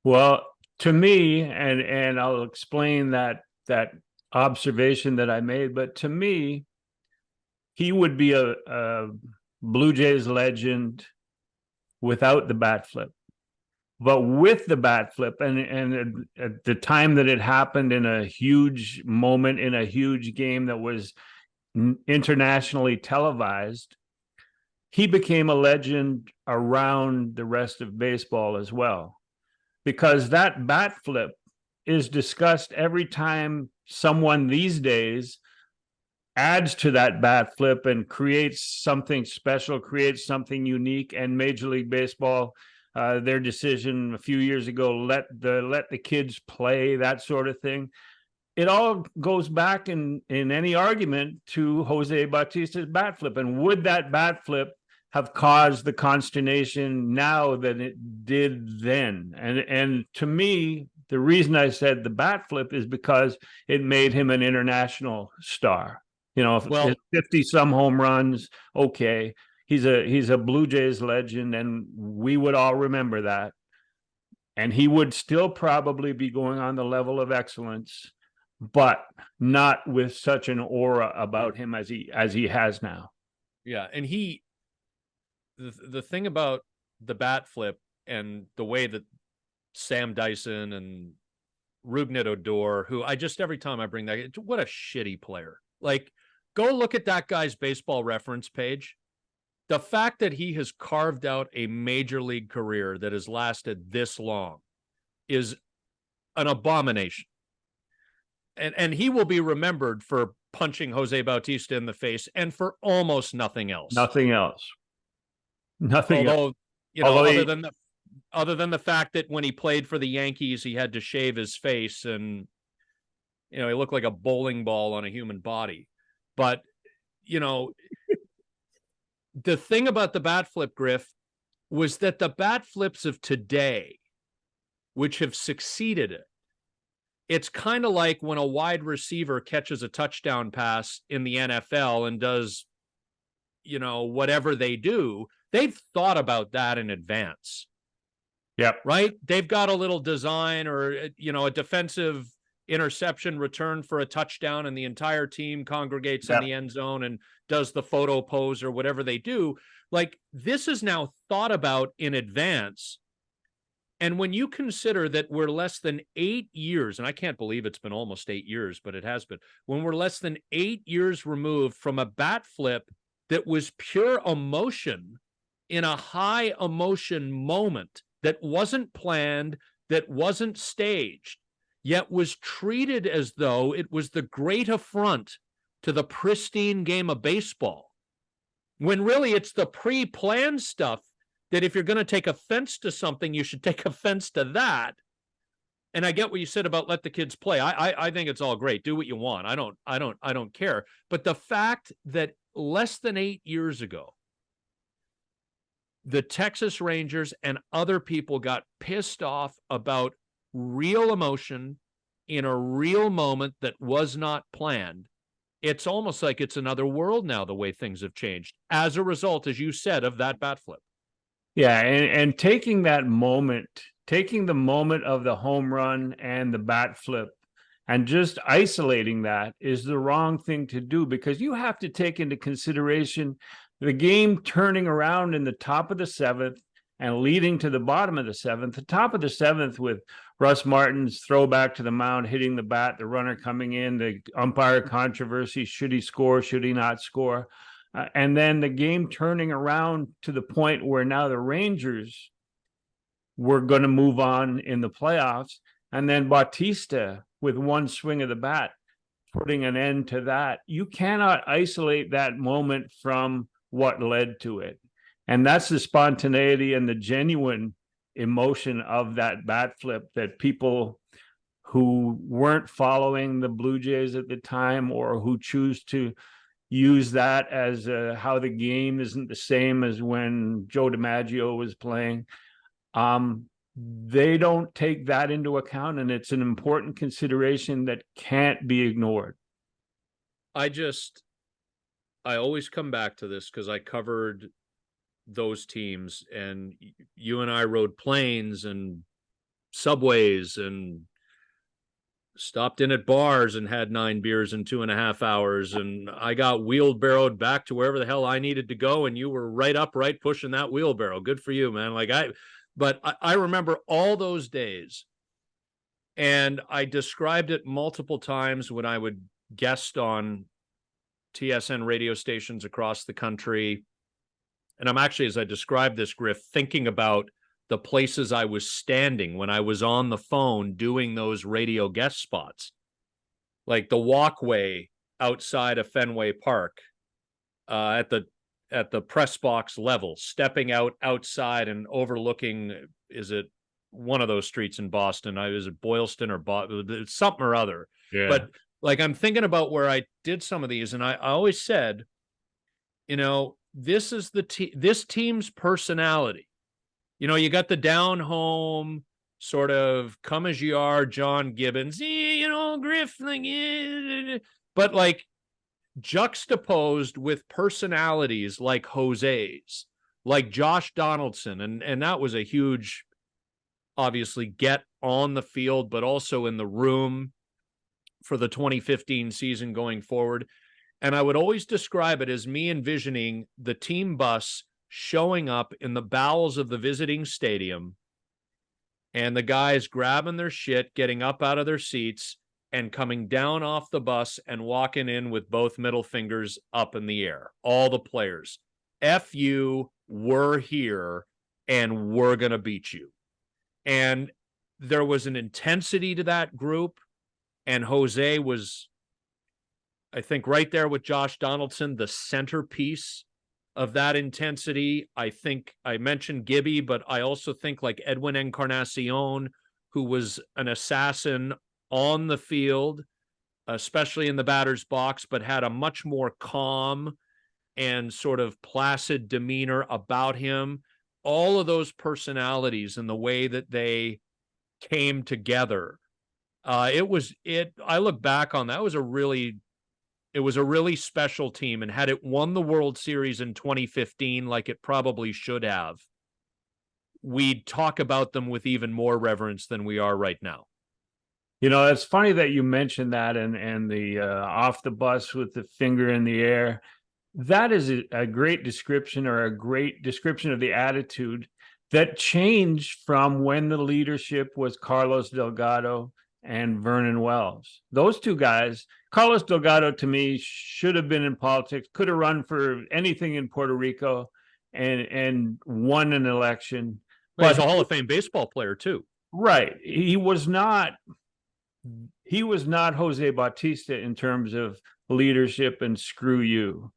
Well, to me, and I'll explain that observation that I made, but to me, he would be a Blue Jays legend without the bat flip. But with the bat flip, and at the time that it happened, in a huge moment, in a huge game that was internationally televised, he became a legend around the rest of baseball as well. Because that bat flip is discussed every time someone these days adds to that bat flip and creates something special, creates something unique. And Major League Baseball, their decision a few years ago, let the kids play, that sort of thing. It all goes back in any argument to Jose Bautista's bat flip. And would that bat flip have caused the consternation now that it did then? And to me, the reason I said the bat flip is because it made him an international star. You know, 50 some home runs, okay. He's a Blue Jays legend, and we would all remember that. And he would still probably be going on the level of excellence, but not with such an aura about him as he has now. Yeah, and the thing about the bat flip and the way that Sam Dyson and Rougned Odor, who I just, every time I bring that, what a shitty player. Like, go look at that guy's baseball reference page. The fact that he has carved out a major league career that has lasted this long is an abomination. And he will be remembered for punching Jose Bautista in the face and for almost nothing else. Nothing else. Nothing Although, else. you know, Although other than the fact that when he played for the Yankees, he had to shave his face and, you know, he looked like a bowling ball on a human body. But, you know, the thing about the bat flip, Griff, was that the bat flips of today, which have succeeded it, it's kind of like when a wide receiver catches a touchdown pass in the NFL and does, you know, whatever they do, they've thought about that in advance. Yep. Right? They've got a little design or, you know, a defensive interception return for a touchdown, and the entire team congregates in the end zone and does the photo pose or whatever they do. Like, this is now thought about in advance. And when you consider that we're less than 8 years, and I can't believe it's been almost 8 years, but it has been, when we're less than 8 years removed from a bat flip that was pure emotion in a high emotion moment that wasn't planned, that wasn't staged, yet was treated as though it was the great affront to the pristine game of baseball, when really it's the pre-planned stuff that if you're going to take offense to something, you should take offense to that. And I get what you said about let the kids play. I think it's all great. Do what you want. I don't care. But the fact that less than 8 years ago, the Texas Rangers and other people got pissed off about real emotion in a real moment that was not planned. It's almost like it's another world now, the way things have changed as a result, as you said, of that bat flip. Yeah, and taking that moment, taking the moment of the home run and the bat flip and just isolating that is the wrong thing to do, because you have to take into consideration the game turning around in the top of the seventh and leading to the bottom of the seventh. The top of the seventh with Russ Martin's throwback to the mound, hitting the bat, the runner coming in, the umpire controversy, should he score, should he not score? And then the game turning around to the point where now the Rangers were going to move on in the playoffs. And then Bautista with one swing of the bat, putting an end to that. You cannot isolate that moment from what led to it. And that's the spontaneity and the genuine emotion of that bat flip that people who weren't following the Blue Jays at the time, or who choose to use that as how the game isn't the same as when Joe DiMaggio was playing. They don't take that into account, and it's an important consideration that can't be ignored. I always come back to this because I covered those teams, and you and I rode planes and subways and stopped in at bars and had 9 beers in 2.5 hours. And I got wheelbarrowed back to wherever the hell I needed to go. And you were right upright pushing that wheelbarrow. Good for you, man. But I remember all those days, and I described it multiple times when I would guest on TSN radio stations across the country. And I'm actually, as I described this, Griff, thinking about the places I was standing when I was on the phone doing those radio guest spots, like the walkway outside of Fenway Park, at the press box level, stepping outside and overlooking, is it one of those streets in Boston? Is it Boylston or something or other? Yeah. But like, I'm thinking about where I did some of these, and I always said, you know, this is this team's personality. You know, you got the down home sort of come as you are, John Gibbons, you know, Griff, but like juxtaposed with personalities like Jose's, like Josh Donaldson. And that was a huge, obviously, get on the field, but also in the room for the 2015 season going forward. And I would always describe it as me envisioning the team bus showing up in the bowels of the visiting stadium, and the guys grabbing their shit, getting up out of their seats, and coming down off the bus and walking in with both middle fingers up in the air. All the players. F you, we're here, and we're going to beat you. And there was an intensity to that group, and Jose was, I think, right there with Josh Donaldson, the centerpiece of that intensity. I think I mentioned Gibby, but I also think like Edwin Encarnacion, who was an assassin on the field, especially in the batter's box, but had a much more calm and sort of placid demeanor about him. All of those personalities and the way that they came together. I look back on that, it was a really special team, and had it won the World Series in 2015 like it probably should have, we'd talk about them with even more reverence than we are right now. You know, it's funny that you mentioned that, and the off the bus with the finger in the air. That is a great description, or a great description of the attitude that changed from when the leadership was Carlos Delgado and Vernon Wells. Those two guys, Carlos Delgado to me should have been in politics, could have run for anything in Puerto Rico and won an election. But he's a Hall of Fame baseball player too. Right. He was not Jose Bautista in terms of leadership and screw you.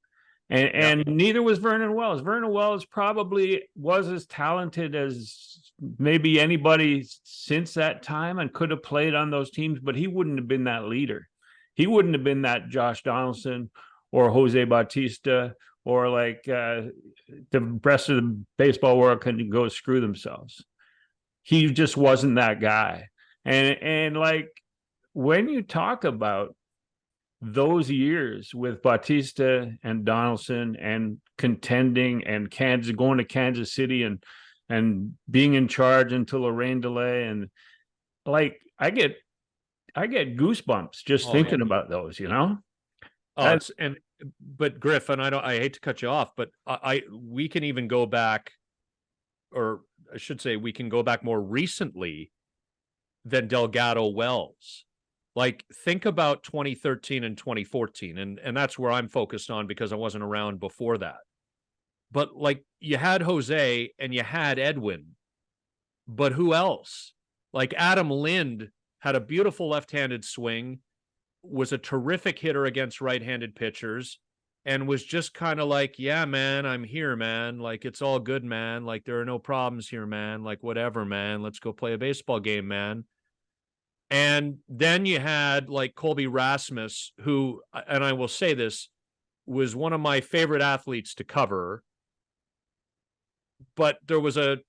And neither was Vernon Wells. Vernon Wells probably was as talented as maybe anybody since that time and could have played on those teams, but he wouldn't have been that leader. He wouldn't have been that Josh Donaldson or Jose Bautista, or like the rest of the baseball world can go screw themselves. He just wasn't that guy. And like when you talk about those years with Bautista and Donaldson and contending and going to Kansas City and being in charge until Lorraine Delay, and like I get goosebumps just thinking about those, you know. But Griff, and I hate to cut you off, but we can even go back, or I should say we can go back more recently than Delgado Wells. Like, think about 2013 and 2014, and that's where I'm focused on because I wasn't around before that. But like, you had Jose and you had Edwin, but who else? Like Adam Lind had a beautiful left-handed swing, was a terrific hitter against right-handed pitchers, and was just kind of like, yeah, man, I'm here, man. Like, it's all good, man. Like, there are no problems here, man. Like, whatever, man. Let's go play a baseball game, man. And then you had like Colby Rasmus, who, and I will say this, was one of my favorite athletes to cover, but there was a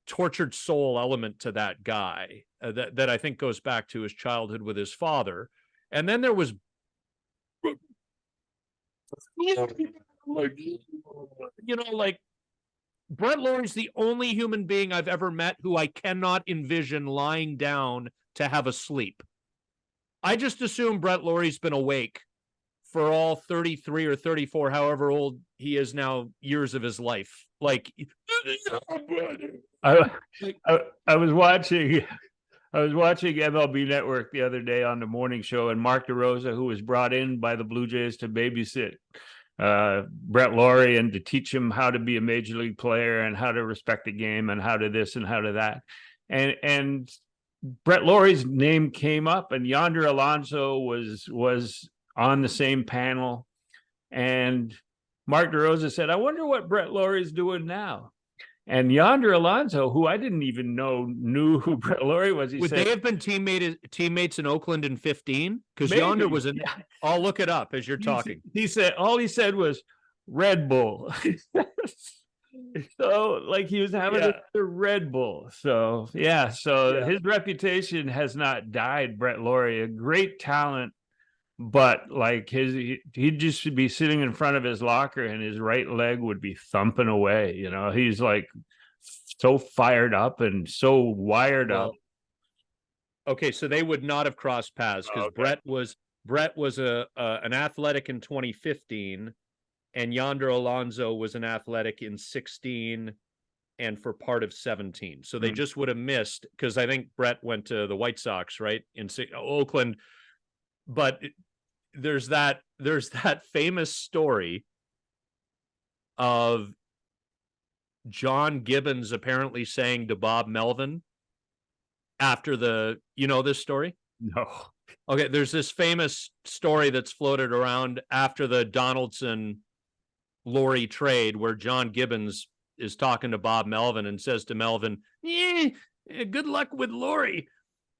tortured soul element to that guy that I think goes back to his childhood with his father. And then there was, like Brett Lawrie's the only human being I've ever met who I cannot envision lying down to have a sleep. I just assume Brett Lawrie's been awake for all 33 or 34, however old he is now, years of his life. Like, I was watching MLB Network the other day on the morning show, and Mark DeRosa, who was brought in by the Blue Jays to babysit Brett Lawrie and to teach him how to be a major league player and how to respect the game and how to this and how to that. And Brett Lawrie's name came up, and Yonder Alonso was on the same panel. And Mark DeRosa said, I wonder what Brett Lawrie's doing now. And Yonder Alonso, who I didn't even know knew who Brett Lawrie was, Would they have been teammates in Oakland in 15? Because Yonder was in. Yeah. I'll look it up as you're talking. He said all he said was Red Bull. So like he was having a Red Bull. So his reputation has not died. Brett Lawrie, a great talent, but like he'd just be sitting in front of his locker and his right leg would be thumping away. You know, he's like so fired up and so wired up. Okay, so they would not have crossed paths because Brett was an athletic in 2015. And Yonder Alonso was an athletic in 16 and for part of 17. So they just would have missed, because I think Brett went to the White Sox, right, in Oakland. But there's that famous story of John Gibbons apparently saying to Bob Melvin after this story? No. Okay, there's this famous story that's floated around after the Donaldson-Laurie trade where John Gibbons is talking to Bob Melvin and says to Melvin, good luck with Laurie.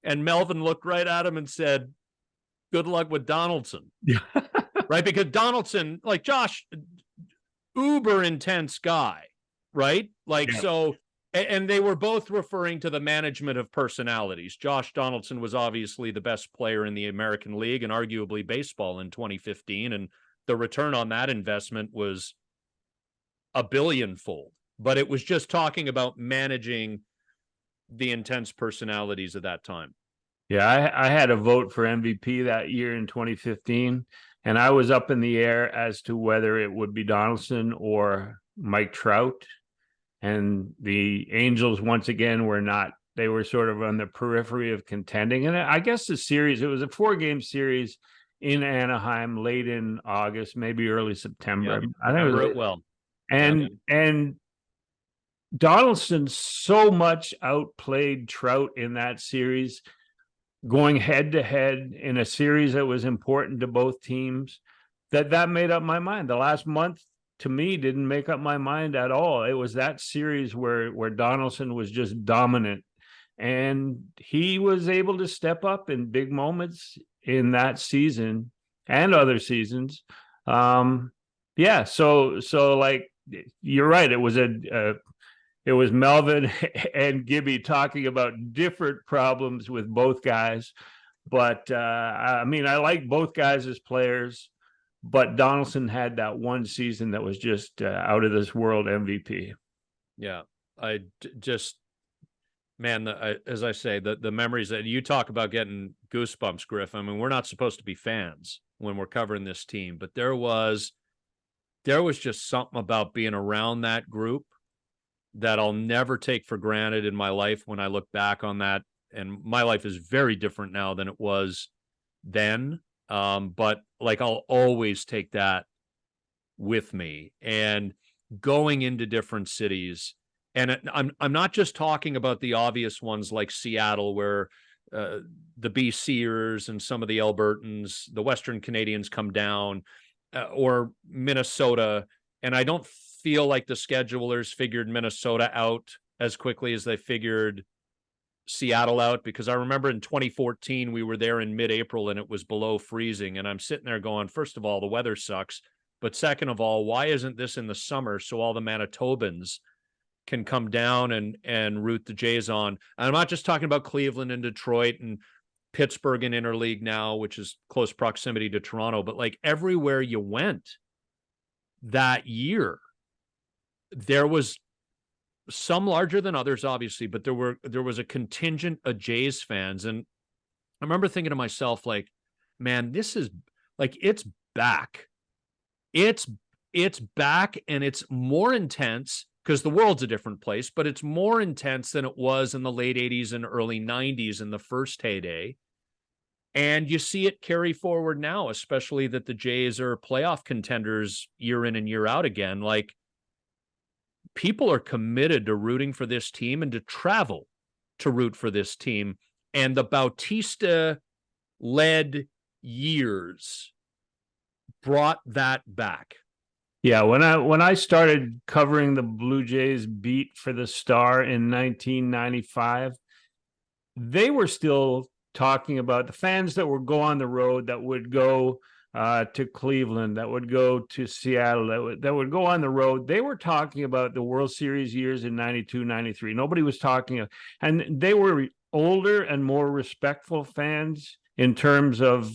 And Melvin looked right at him and said, good luck with Donaldson. Yeah. Right? Because Donaldson, like Josh, uber intense guy, right? Like, so, and they were both referring to the management of personalities. Josh Donaldson was obviously the best player in the American League and arguably baseball in 2015. And the return on that investment was a billionfold. But it was just talking about managing the intense personalities of that time. Yeah, I had a vote for MVP that year in 2015, and I was up in the air as to whether it would be Donaldson or Mike Trout. And the Angels, once again, were not. They were sort of on the periphery of contending. And I guess it was a 4-game series in Anaheim late in August, maybe early September. Yep. I think it well. And Donaldson so much outplayed Trout in that series, going head to head in a series that was important to both teams, that made up my mind. The last month, to me, didn't make up my mind at all. It was that series where Donaldson was just dominant, and he was able to step up in big moments in that season and other seasons. So like, you're right. It was Melvin and Gibby talking about different problems with both guys. But I mean, I like both guys as players, but Donaldson had that one season that was just out of this world MVP. Yeah, as I say, the memories that you talk about getting goosebumps, Griff. I mean, we're not supposed to be fans when we're covering this team, but there was just something about being around that group that I'll never take for granted in my life when I look back on that. And my life is very different now than it was then. But like, I'll always take that with me, and going into different cities. And I'm not just talking about the obvious ones like Seattle, where the BCers and some of the Albertans, the Western Canadians come down, or Minnesota. And I don't feel like the schedulers figured Minnesota out as quickly as they figured Seattle out, because I remember in 2014 we were there in mid-April and it was below freezing, and I'm sitting there going, first of all, the weather sucks, but second of all, why isn't this in the summer so all the Manitobans can come down and root the Jays on? And I'm not just talking about Cleveland and Detroit and Pittsburgh in interleague now, which is close proximity to Toronto, but like everywhere you went that year, there was some larger than others, obviously, but there was a contingent of Jays fans. And I remember thinking to myself, like, man, this is like, it's back. It's back, and it's more intense because the world's a different place, but it's more intense than it was in the late 80s and early 90s in the first heyday. And you see it carry forward now, especially that the Jays are playoff contenders year in and year out again. Like, people are committed to rooting for this team and to travel to root for this team. And the Bautista-led years brought that back. Yeah, when I started covering the Blue Jays beat for the Star in 1995, they were still talking about the fans that would go on the road, that would go to Cleveland, that would go to Seattle, that would go on the road. They were talking about the World Series years in 92, 93. Nobody was talking, and they were older and more respectful fans in terms of,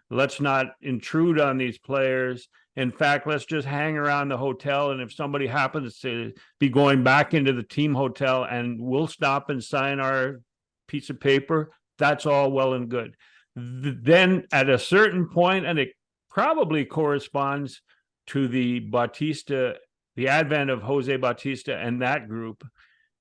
let's not intrude on these players. In fact, let's just hang around the hotel, and if somebody happens to be going back into the team hotel, and we'll stop and sign our piece of paper, that's all well and good. Then at a certain point, and it probably corresponds to the advent of Jose Bautista and that group,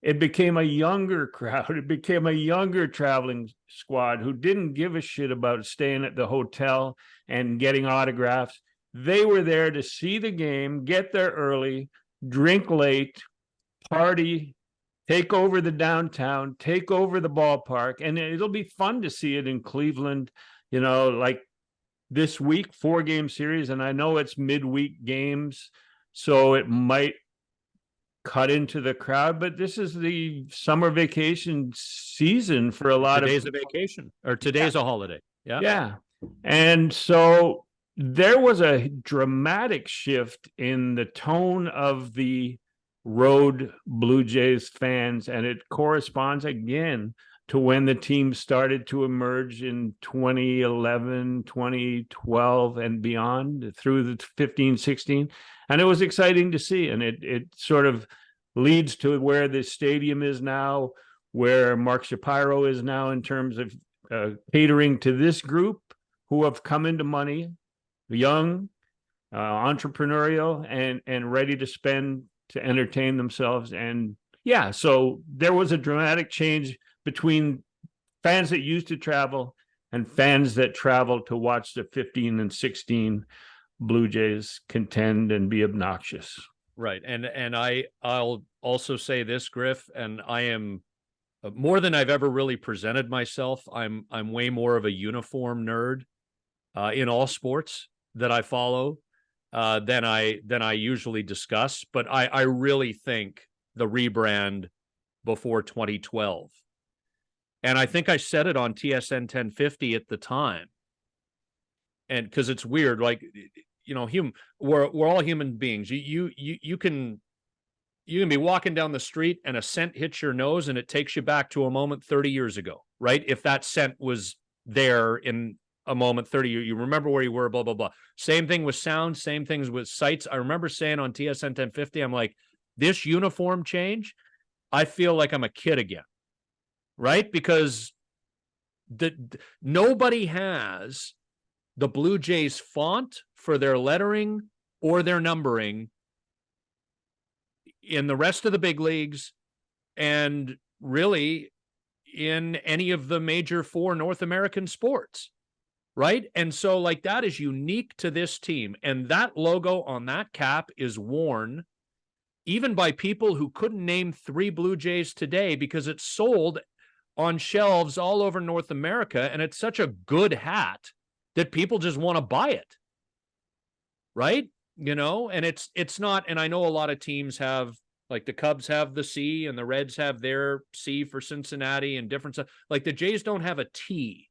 it became a younger crowd. It became a younger traveling squad who didn't give a shit about staying at the hotel and getting autographs. They were there to see the game, get there early, drink late, party, take over the downtown, take over the ballpark. And it'll be fun to see it in Cleveland, like this week, 4-game series. And I know it's midweek games, so it might cut into the crowd, but this is the summer vacation season for a lot Today's of a vacation, or today's a holiday. Yeah. Yeah. And so there was a dramatic shift in the tone of the road Blue Jays fans, and it corresponds again to when the team started to emerge in 2011, 2012, and beyond through the 15, 16. And it was exciting to see. And it sort of leads to where the stadium is now, where Mark Shapiro is now in terms of catering to this group who have come into money, young, entrepreneurial, and ready to spend to entertain themselves. And yeah, so there was a dramatic change between fans that used to travel and fans that travel to watch the 15 and 16 Blue Jays contend and be obnoxious. Right. And I'll also say this, Griff, and I am more than I've ever really presented myself. I'm way more of a uniform nerd in all sports that I follow than I usually discuss. But I really think the rebrand before 2012, and I think I said it on TSN 1050 at the time, and because it's weird, like, we're all human beings. You can be walking down the street and a scent hits your nose and it takes you back to a moment 30 years ago, right? If that scent was there in a moment 30 years, you remember where you were, blah, blah, blah. Same thing with sound, same things with sights. I remember saying on TSN 1050, I'm like, this uniform change, I feel like I'm a kid again, right? Because nobody has the Blue Jays font for their lettering or their numbering in the rest of the big leagues, and really in any of the major 4 North American sports, right? And so, like, that is unique to this team, and that logo on that cap is worn even by people who couldn't name 3 Blue Jays today, because it's sold on shelves all over North America, and it's such a good hat that people just want to buy it, right? And it's not, and I know a lot of teams have, like the Cubs have the C and the Reds have their C for Cincinnati and different stuff. Like the Jays don't have a T.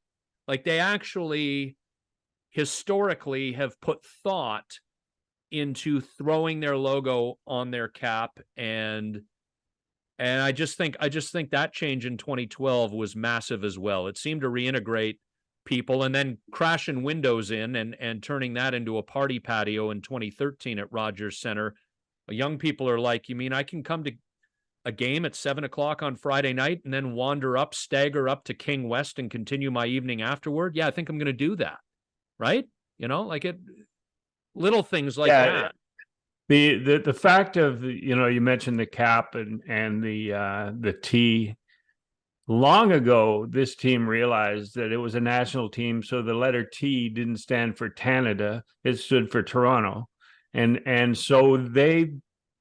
Like they actually historically have put thought into throwing their logo on their cap, and I just think that change in 2012 was massive as well. It seemed to reintegrate people, and then crashing windows in and turning that into a party patio in 2013 at Rogers Center. Young people are like, you mean I can come to a game at 7:00 on Friday night and then stagger up to King West and continue my evening afterward? Yeah, I think I'm going to do that. Right? Like little things like that. The fact of, you mentioned the cap and the T. Long ago, this team realized that it was a national team, so the letter T didn't stand for Canada; it stood for Toronto, and so they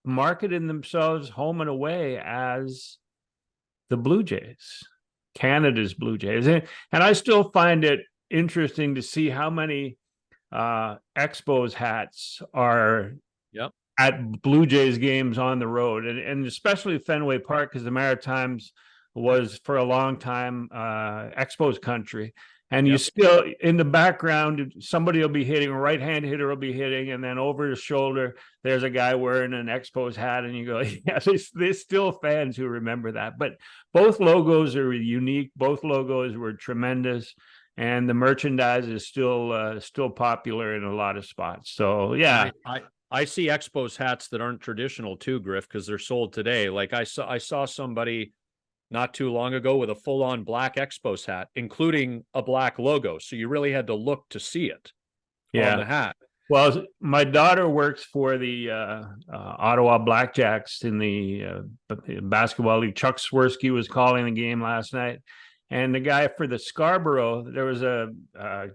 marketed themselves home and away as the Blue Jays, Canada's Blue Jays, and I still find it interesting to see how many Expos hats are at Blue Jays games on the road, and especially Fenway Park, because the Maritimes was for a long time Expos country, and you still in the background somebody will be hitting, a right-hand hitter will be hitting, and then over his shoulder there's a guy wearing an Expos hat, and you go, yeah, there's still fans who remember that. But both logos are unique, both logos were tremendous, and the merchandise is still popular in a lot of spots. So yeah, I see Expos hats that aren't traditional too, Griff, because they're sold today. Like I saw somebody not too long ago with a full-on black Expos hat, including a black logo. So you really had to look to see it on the hat. Well, my daughter works for the Ottawa Blackjacks in the basketball league. Chuck Swirsky was calling the game last night, and the guy for the Scarborough, there was a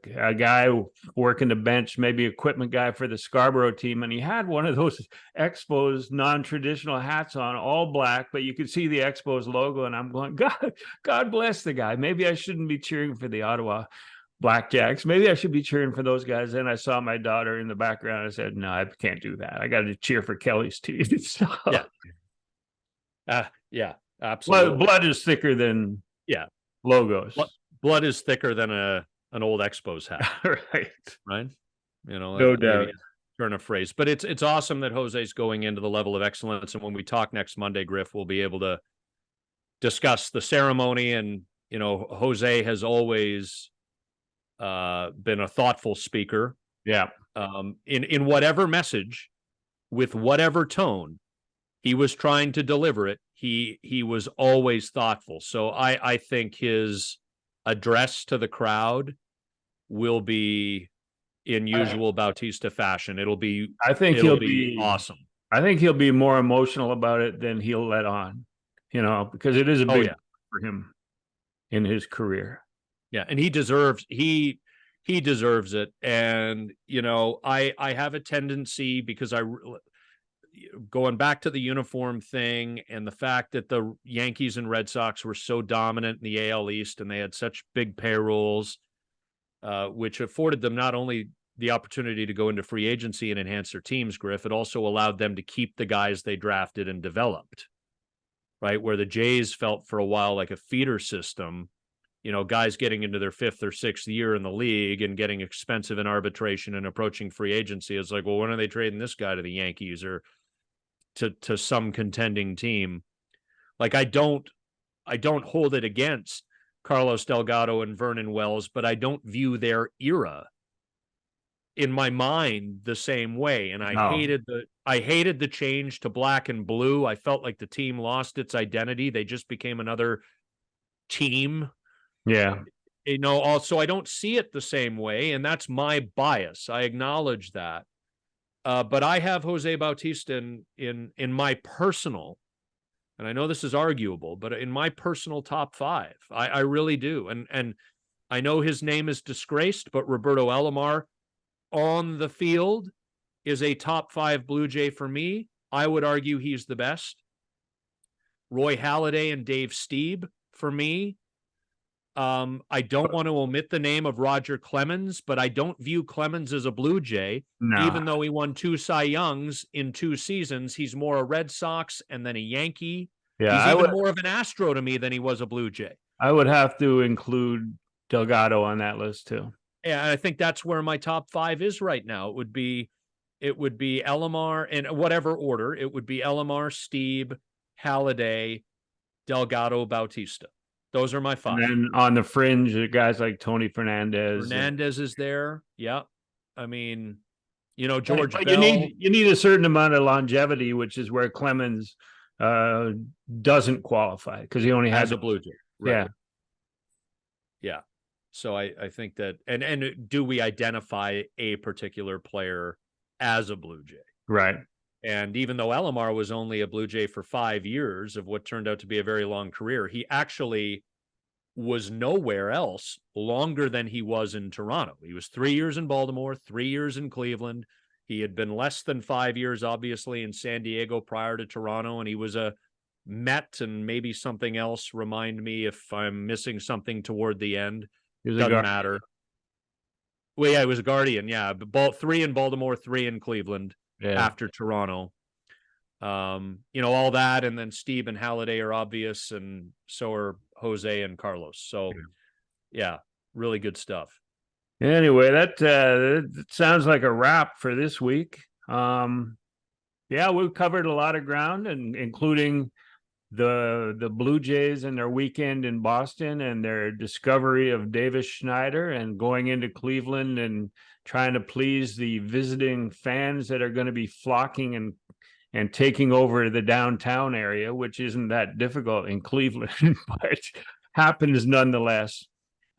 guy working the bench, maybe equipment guy for the Scarborough team, and he had one of those Expos non-traditional hats on, all black, but you could see the Expos logo, and I'm going, God bless the guy. Maybe I shouldn't be cheering for the Ottawa Blackjacks. Maybe I should be cheering for those guys. Then I saw my daughter in the background. I said, no, I can't do that. I got to cheer for Kelly's team. So, yeah, absolutely. Blood is thicker than logos. Blood is thicker than an old Expos hat. Right. You know, no doubt. Turn a phrase, but it's awesome that Jose's going into the level of excellence. And when we talk next Monday, Griff, we'll be able to discuss the ceremony. And, you know, Jose has always been a thoughtful speaker. Yeah. In whatever message, with whatever tone he was trying to deliver it, he was always thoughtful. So I think his address to the crowd will be in usual Bautista fashion. It'll be awesome. I think he'll be more emotional about it than he'll let on, you know, because it is a big for him in his career. Yeah, and he deserves it. And, you know, I have a tendency, because going back to the uniform thing and the fact that the Yankees and Red Sox were so dominant in the AL East and they had such big payrolls, which afforded them not only the opportunity to go into free agency and enhance their teams, Griff, it also allowed them to keep the guys they drafted and developed, right? Where the Jays felt for a while like a feeder system, you know, guys getting into their 5th or 6th year in the league and getting expensive in arbitration and approaching free agency. It's like, well, when are they trading this guy to the Yankees or to some contending team? Like, I don't hold it against Carlos Delgado and Vernon Wells, but I don't view their era in my mind the same way. And I hated the change to black and blue. I felt like the team lost its identity. They just became another team. Yeah. You know, also I don't see it the same way, and that's my bias. I acknowledge that. But I have Jose Bautista in my personal, and I know this is arguable, but in my personal top 5. I really do. And I know his name is disgraced, but Roberto Alomar on the field is a top 5 Blue Jay for me. I would argue he's the best. Roy Halladay and Dave Stieb for me. I don't want to omit the name of Roger Clemens, but I don't view Clemens as a Blue Jay. No. Even though he won 2 Cy Youngs in 2 seasons, he's more a Red Sox and then a Yankee. Yeah, he's even more of an Astro to me than he was a Blue Jay. I would have to include Delgado on that list too. Yeah, I think that's where my top 5 is right now. It would be Alomar in whatever order. It would be Alomar, Stieb, Halladay, Delgado, Bautista. Those are my 5. And then on the fringe, guys like Tony Fernandez. Fernandez is there. Yeah. I mean, you know, George Bell. You need a certain amount of longevity, which is where Clemens doesn't qualify because he only has a Blue Jay. Right. Yeah. Yeah. So I think that, and do we identify a particular player as a Blue Jay? Right. And even though Alomar was only a Blue Jay for 5 years of what turned out to be a very long career, he actually was nowhere else longer than he was in Toronto. He was 3 years in Baltimore, 3 years in Cleveland. He had been less than 5 years, obviously, in San Diego prior to Toronto, and he was a Met and maybe something else. Remind me if I'm missing something toward the end. Doesn't matter. Well, yeah, it was a Guardian. Yeah, 3 in Baltimore, 3 in Cleveland. Yeah. After Toronto, you know, all that, and then Steve and Halladay are obvious, and so are Jose and Carlos. So, yeah, really good stuff. Anyway, that sounds like a wrap for this week. Yeah, we've covered a lot of ground, and including the Blue Jays and their weekend in Boston and their discovery of Davis Schneider and going into Cleveland and trying to please the visiting fans that are going to be flocking and taking over the downtown area, which isn't that difficult in Cleveland, but happens nonetheless.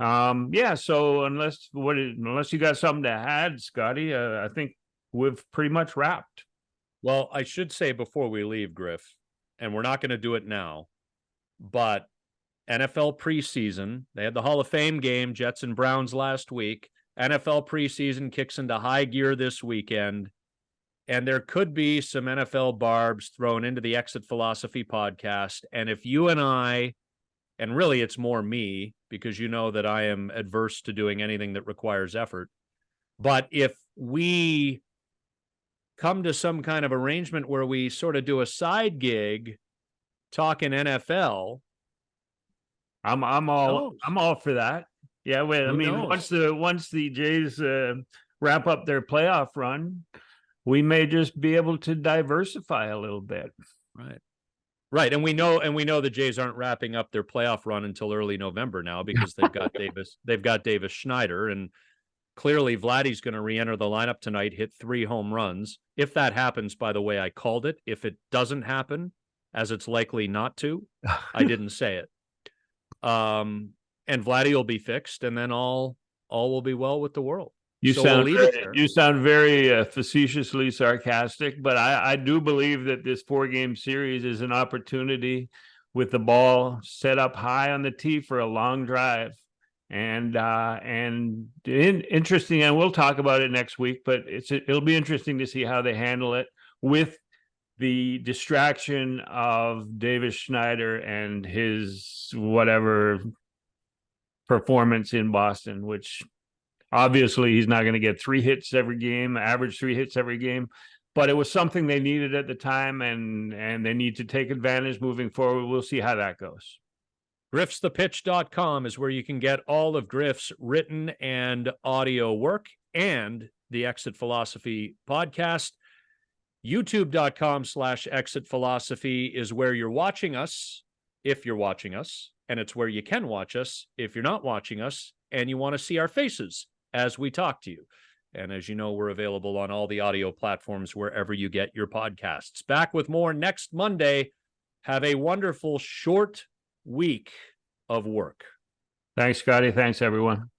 Yeah. So unless you got something to add, Scotty, I think we've pretty much wrapped. Well, I should say before we leave, Griff, and we're not going to do it now, but NFL preseason, they had the Hall of Fame game, Jets and Browns last week. NFL preseason kicks into high gear this weekend, and there could be some NFL barbs thrown into the Exit Philosophy podcast. And if you and I, and really it's more me, because you know that I am adverse to doing anything that requires effort, but if we come to some kind of arrangement where we sort of do a side gig talking NFL, I'm all for that. Yeah, I mean, once the Jays wrap up their playoff run, we may just be able to diversify a little bit. Right. And we know the Jays aren't wrapping up their playoff run until early November now, because they've got Davis Schneider, and clearly Vladdy's going to re-enter the lineup tonight, hit 3 home runs. If that happens, by the way, I called it. If it doesn't happen, as it's likely not to, I didn't say it. And Vladdy will be fixed, and then all will be well with the world. You sound very facetiously sarcastic, but I do believe that this 4-game series is an opportunity with the ball set up high on the tee for a long drive. And interesting, and we'll talk about it next week, but it'll be interesting to see how they handle it with the distraction of Davis Schneider and his whatever performance in Boston, which obviously he's not going to get 3 hits every game, average 3 hits every game, but it was something they needed at the time, and they need to take advantage moving forward. We'll see how that goes. GriffsThePitch.com is where you can get all of Griff's written and audio work and the Exit Philosophy podcast. YouTube.com/Exit Philosophy is where you're watching us, if you're watching us, and it's where you can watch us if you're not watching us and you want to see our faces as we talk to you. And as you know, we're available on all the audio platforms wherever you get your podcasts. Back with more next Monday. Have a wonderful short week of work. Thanks, Scotty. Thanks, everyone.